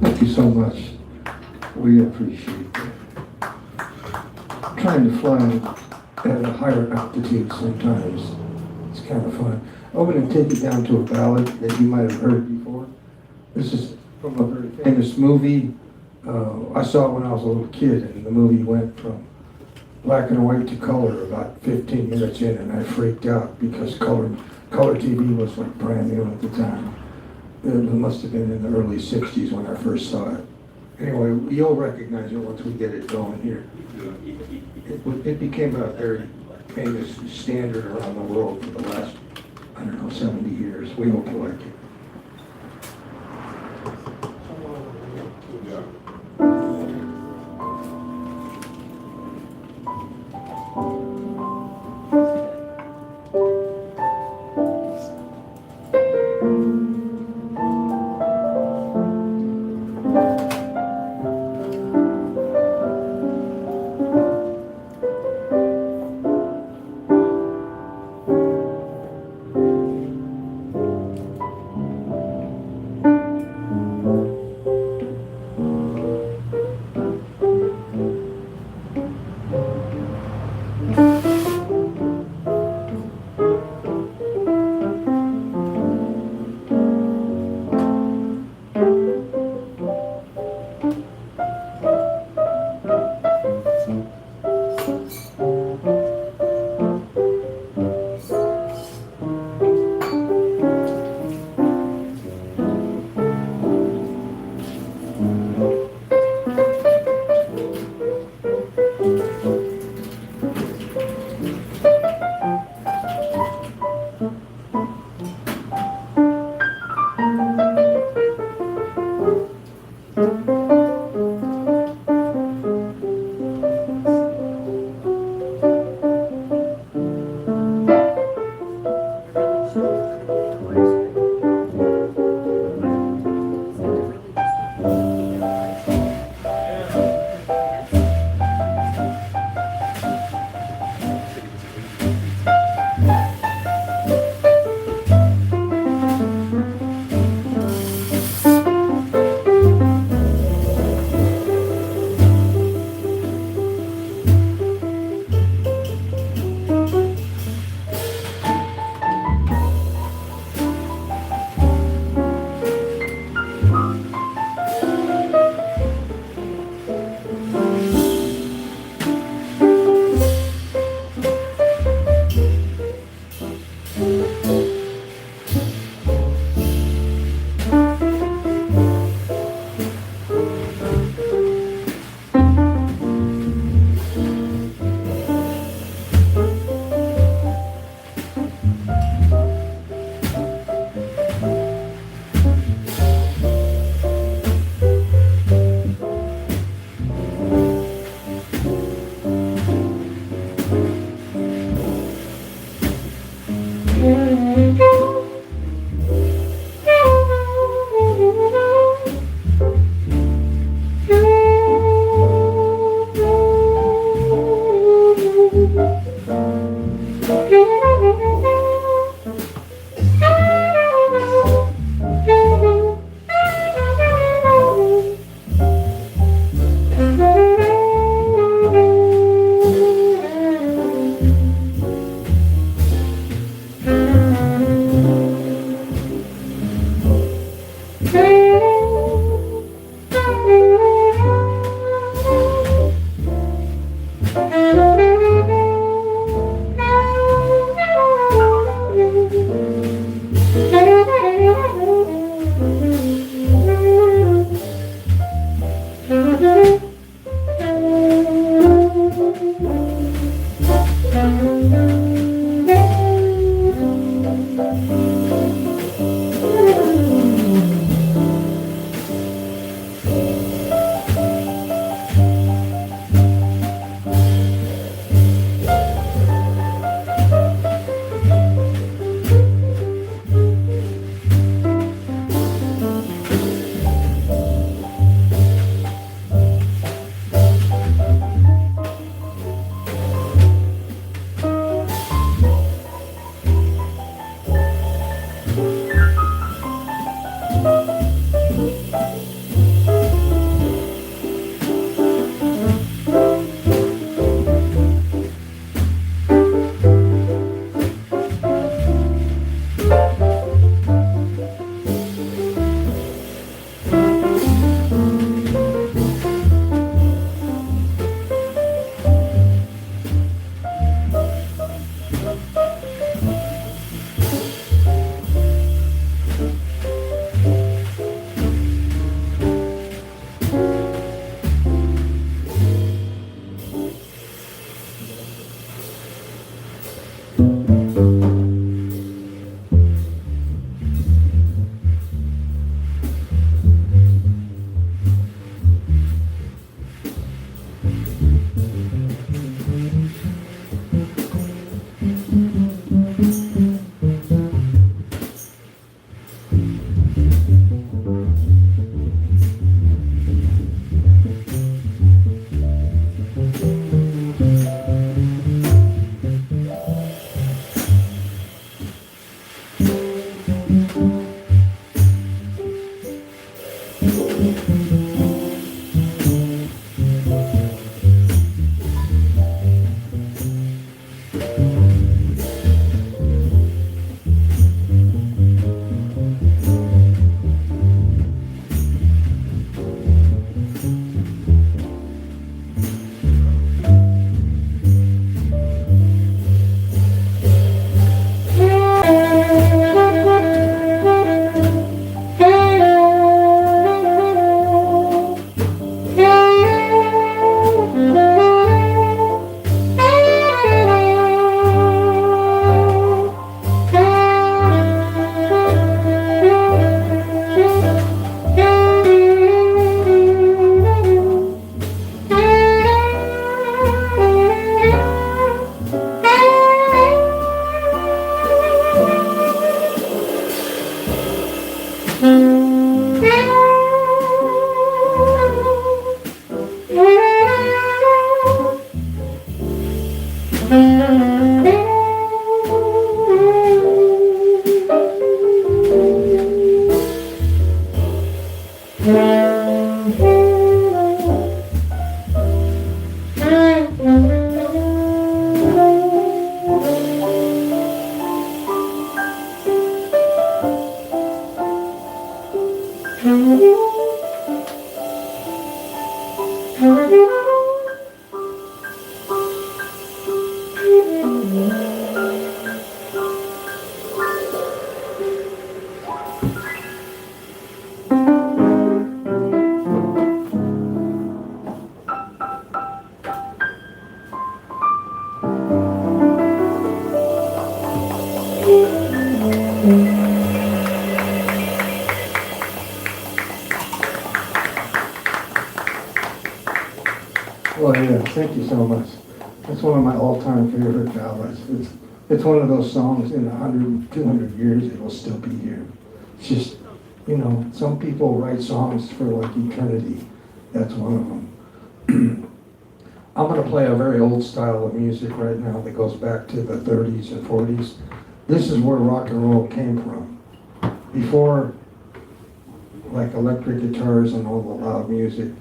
Thank you so much. We appreciate it. Trying to fly at a higher altitude sometimes. It's kind of fun. I'm going to take it down to a ballad that you might have heard before. This is from a very famous movie. I saw it when I was a little kid, and the movie went from black and white to color about 15 minutes in, and I freaked out because color TV was like brand new at the time. It must have been in the early 60s when I first saw it. Anyway, you'll recognize it once we get it going here. It became a very famous standard around the world for the last, I don't know, 70 years. We hope you like it. Well, yeah, thank you so much. It's one of my all-time favorite ballads. It's one of those songs in 100, 200 years, it will still be here. It's just, you know, some people write songs for like eternity. That's one of them. I'm going to play a very old style of music right now that goes back to the 30s and 40s. This is where rock and roll came from. Before, like electric guitars and all the loud music,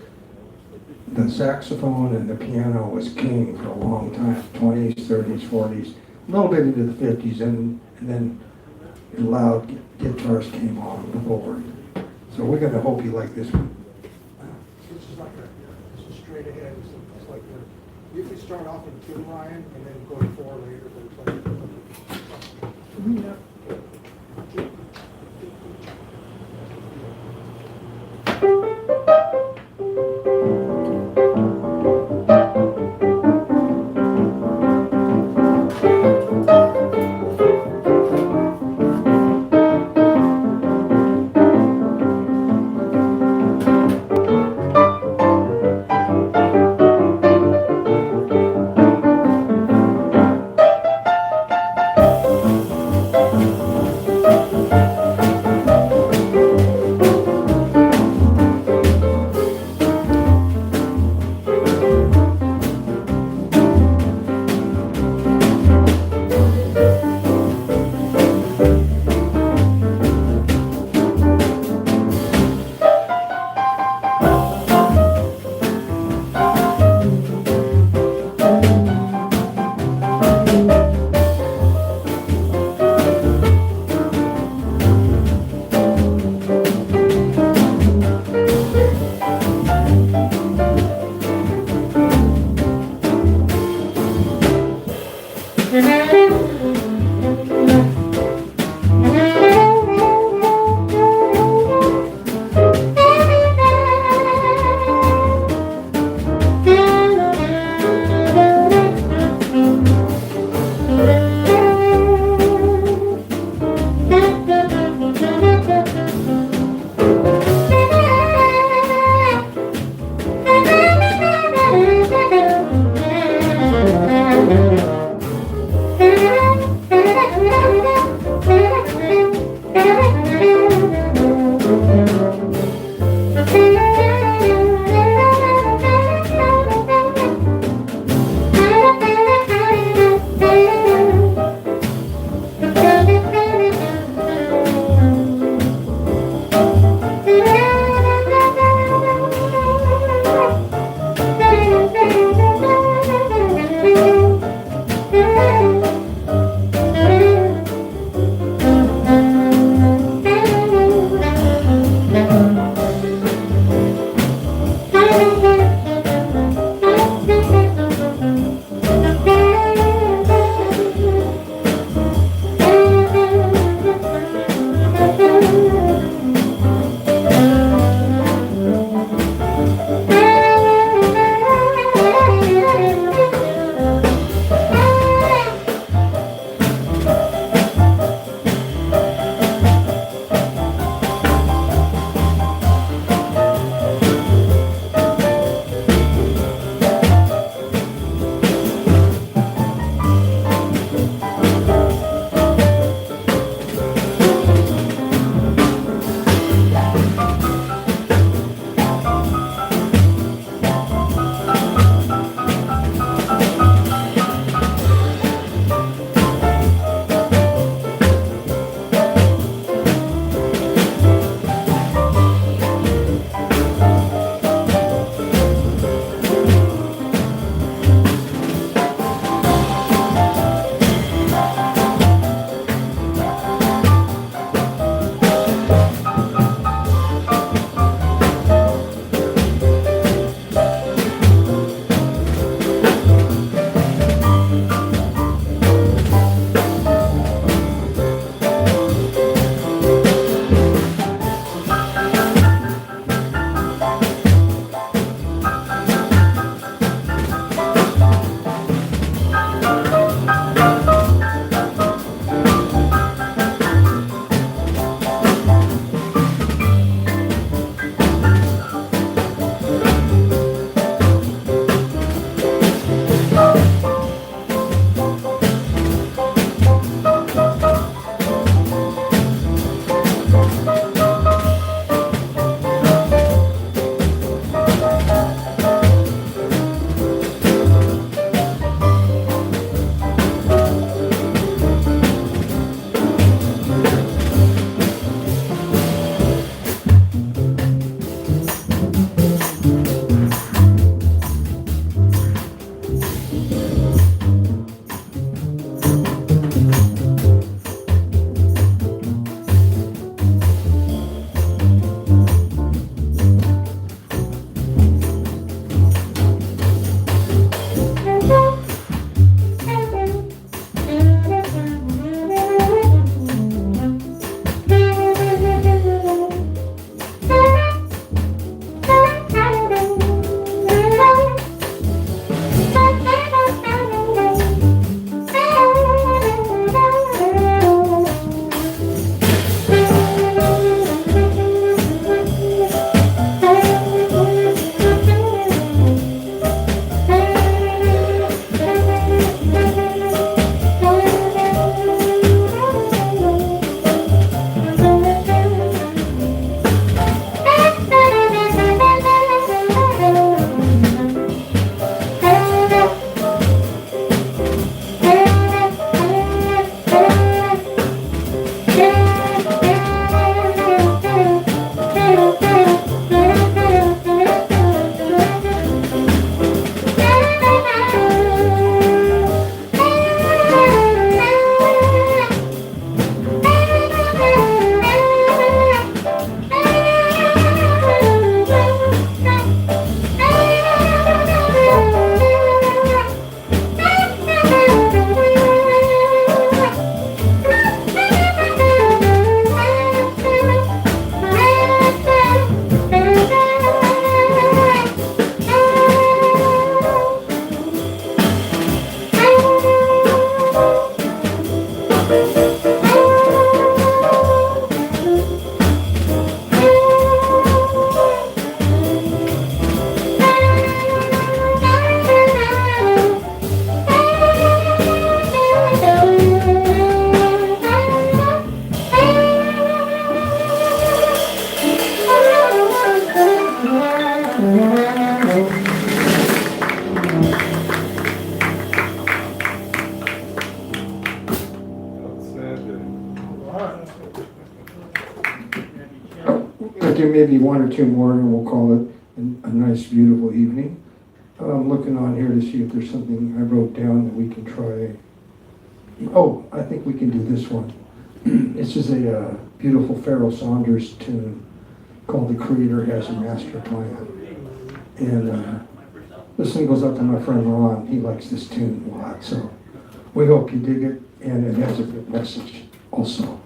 the saxophone and the piano was king for a long time, 20s, 30s, 40s, a little bit into the 50s, and then the loud guitars came on board. So we're going to hope you like this one. It's just like a straight ahead. It's like the, you can start off in 2, Ryan, and then go to 4 later. But it's like, do maybe one or two more and we'll call it a nice, beautiful evening. I'm looking on here to see if there's something I wrote down that we can try. Oh, I think we can do this one. It's just a beautiful Pharoah Saunders tune called The Creator Has a Master Plan. And this one goes out to my friend Ron. He likes this tune a lot, so we hope you dig it, and it has a good message also.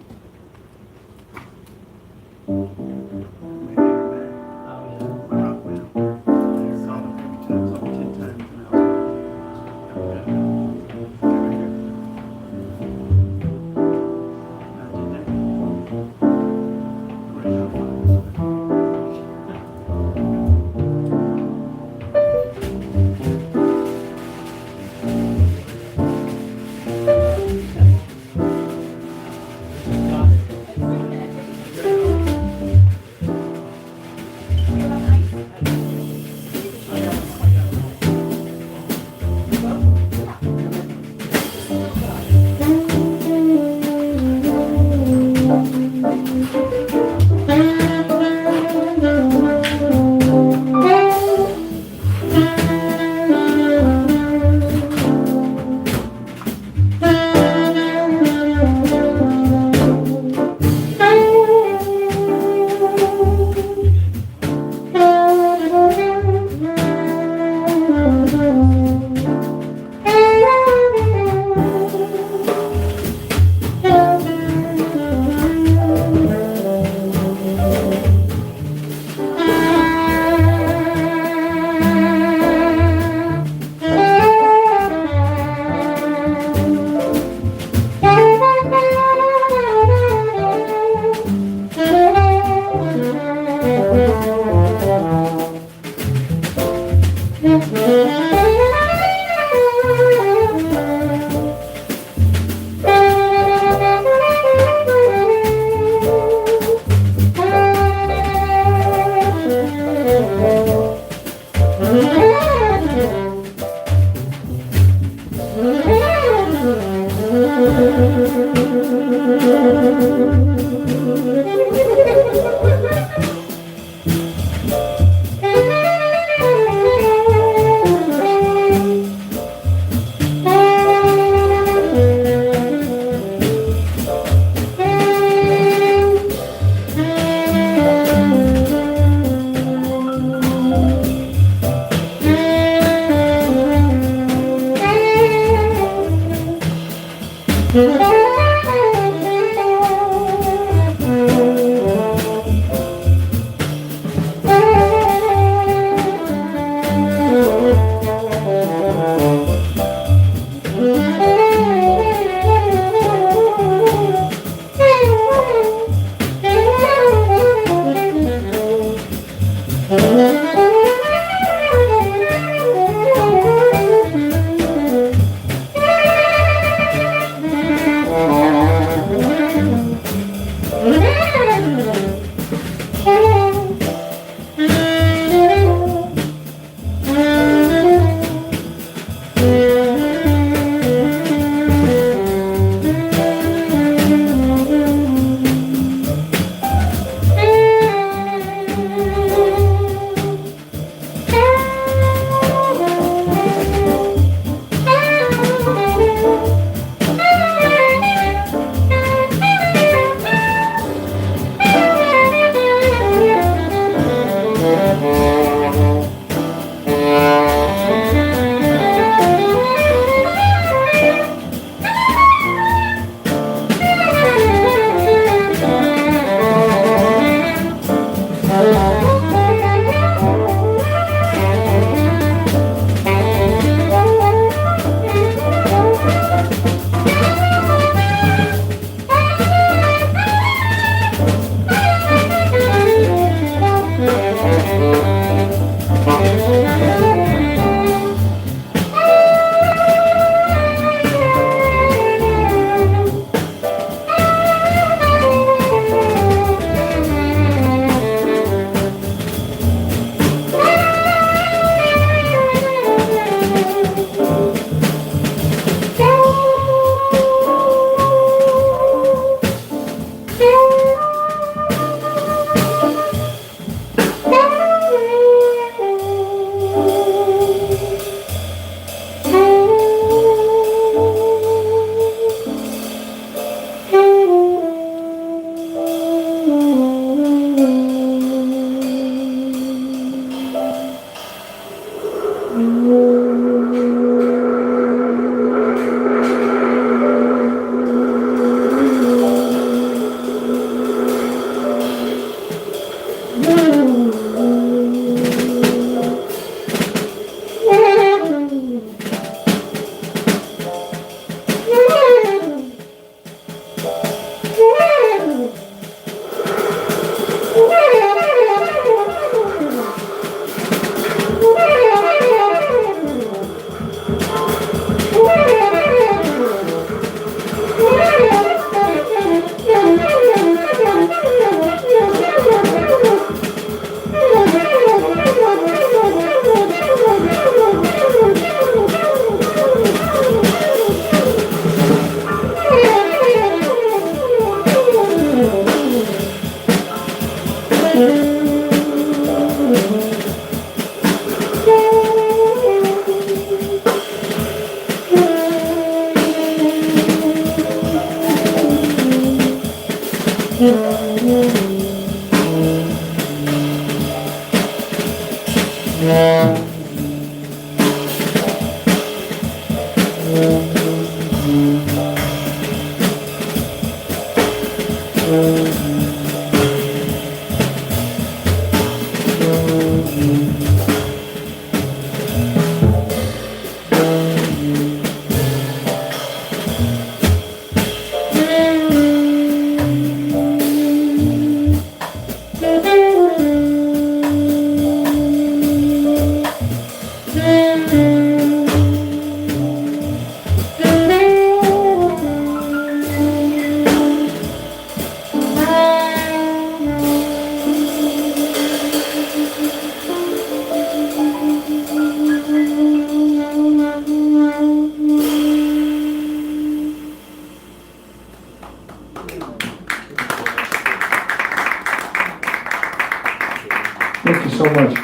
Thank you so much.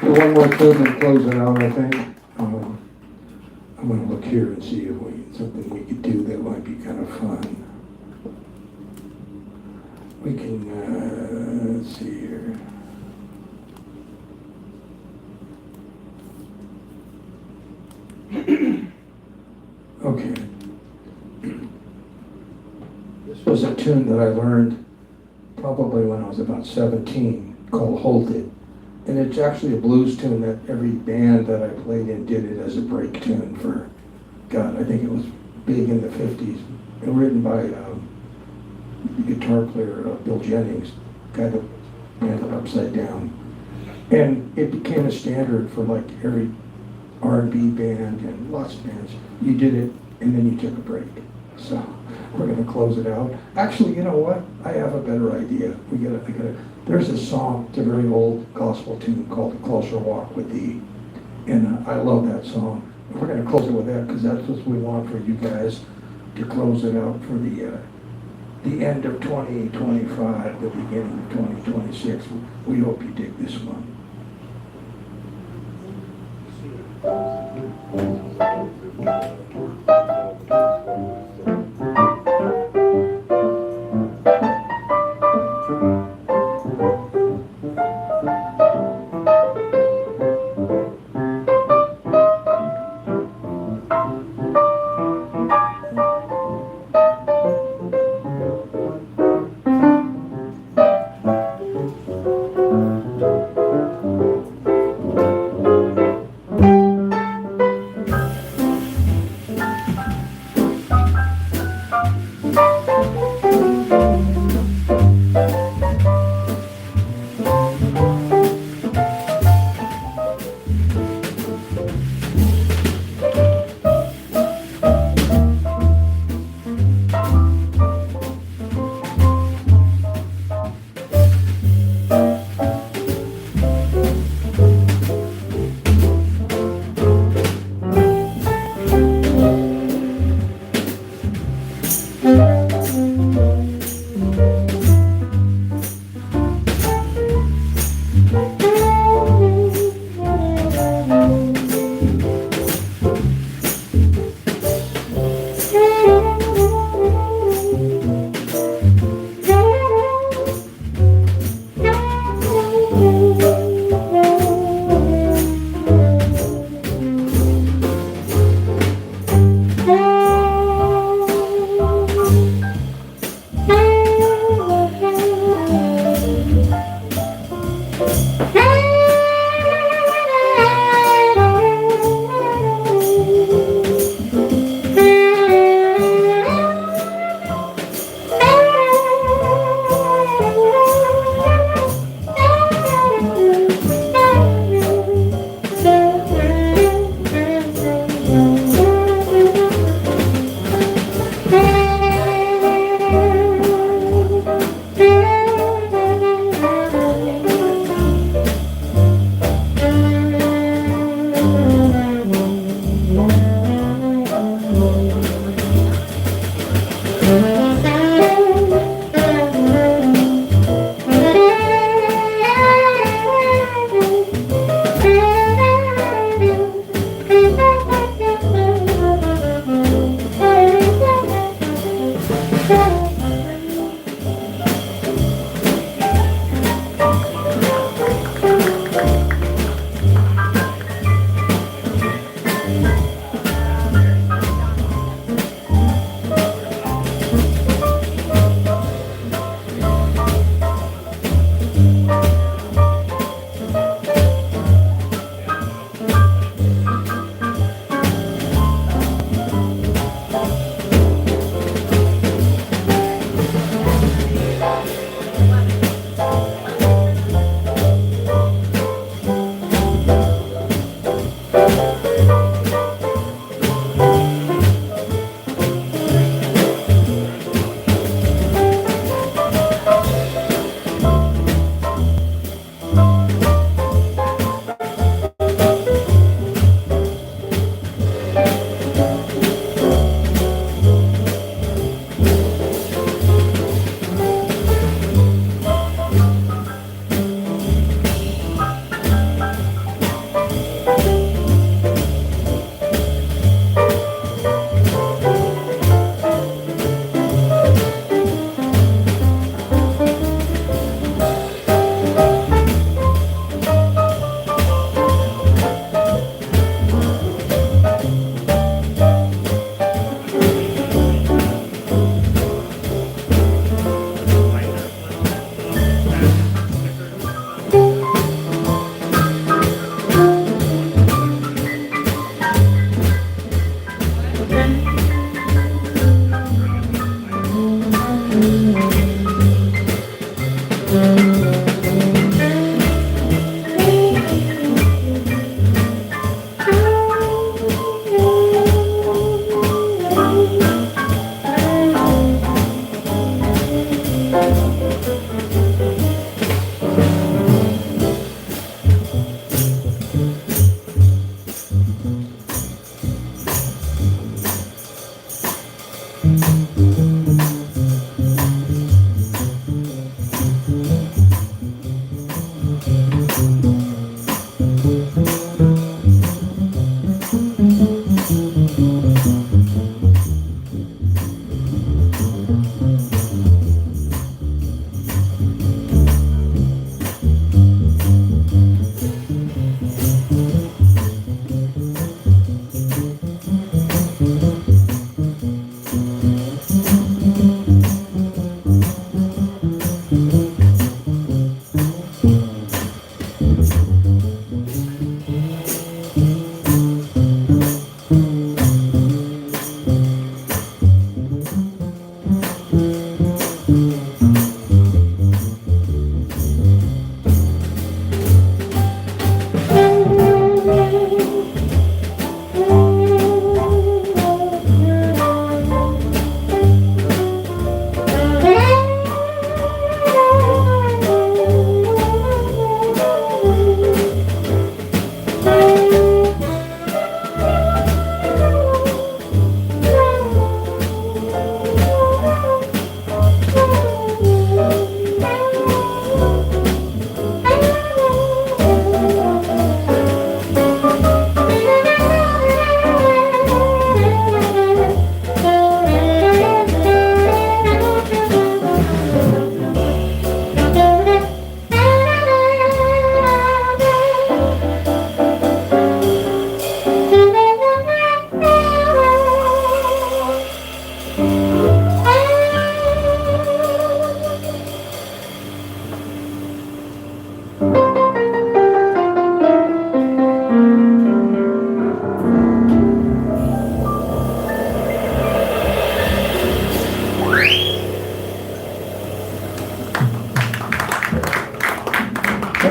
One more tune and close it out, I think. I'm gonna look here and see if something we could do that might be kind of fun. We can, let's see here. Okay. This was a tune that I learned probably when I was about 17, called Hold It. And it's actually a blues tune that every band that I played in did it as a break tune for, God, I think it was big in the 50s. And written by the guitar player, Bill Jennings, guy that band it Upside Down. And it became a standard for like every R&B band and lots of bands. You did it and then you took a break. So we're gonna close it out. Actually, you know what? I have a better idea. There's a song, it's a very old gospel tune called "A Closer Walk with Thee," and I love that song. And we're going to close it with that because that's what we want for you guys to close it out for the end of 2025, the beginning of 2026. We hope you dig this one.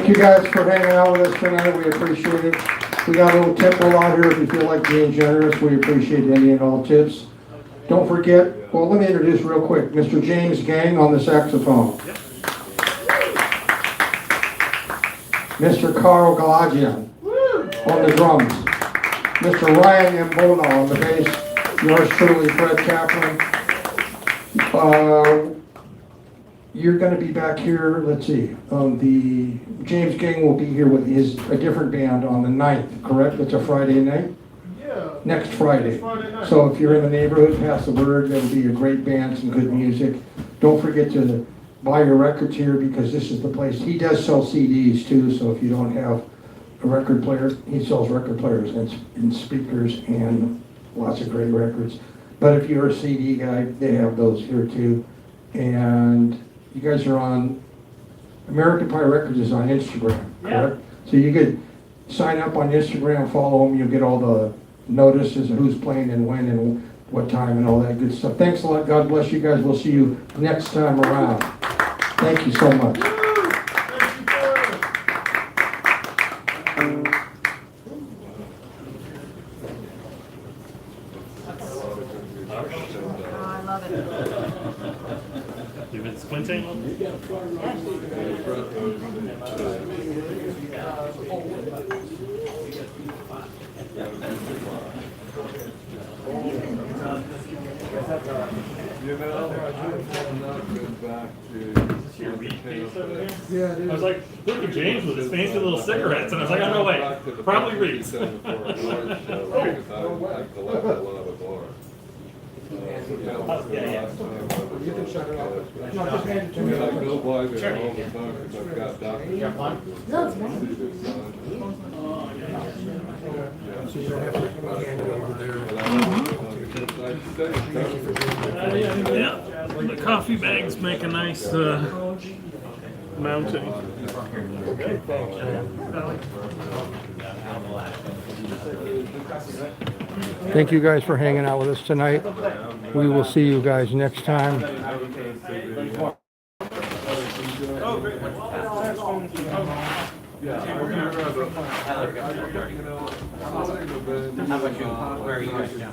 Thank you guys for hanging out with us tonight. We appreciate it. We got a little tip roll out here if you feel like being generous. We appreciate any and all tips. Don't forget, well, let me introduce real quick, Mr. James Geng on the saxophone. Mr. Karo Galadjian on the drums. Mr. Ryan Embola on the bass. Yours truly, Fred Kaplan. You're going to be back here, let's see, the James Geng will be here with a different band on the 9th, correct? It's a Friday night? Yeah. Next Friday. Friday night. So if you're in the neighborhood, pass the word. It'll be a great band, some good music. Don't forget to buy your records here because this is the place. He does sell CDs too, so if you don't have a record player, he sells record players and speakers and lots of great records. But if you're a CD guy, they have those here too. And you guys are on, American Pie Records is on Instagram, correct? So you could sign up on Instagram, follow them, you'll get all the notices of who's playing and when and what time and all that good stuff. Thanks a lot. God bless you guys. We'll see you next time around. Thank you so much. Oh, I love it. You've been squinting? You know, I've not been back to. Your weed piece over here? Yeah, it I was like, look at James with his fancy little cigarettes, and I was like, oh, no, wait, probably Reed's. Because I collect a lot of art. You can shut it off. I go by there all the time because I've got doctors. So you don't have to hand it over there. Yeah, the coffee bags make a nice mounting. Thank you guys for hanging out with us tonight. We will see you guys next time. Yeah, we're gonna. How about you? Where are you right now?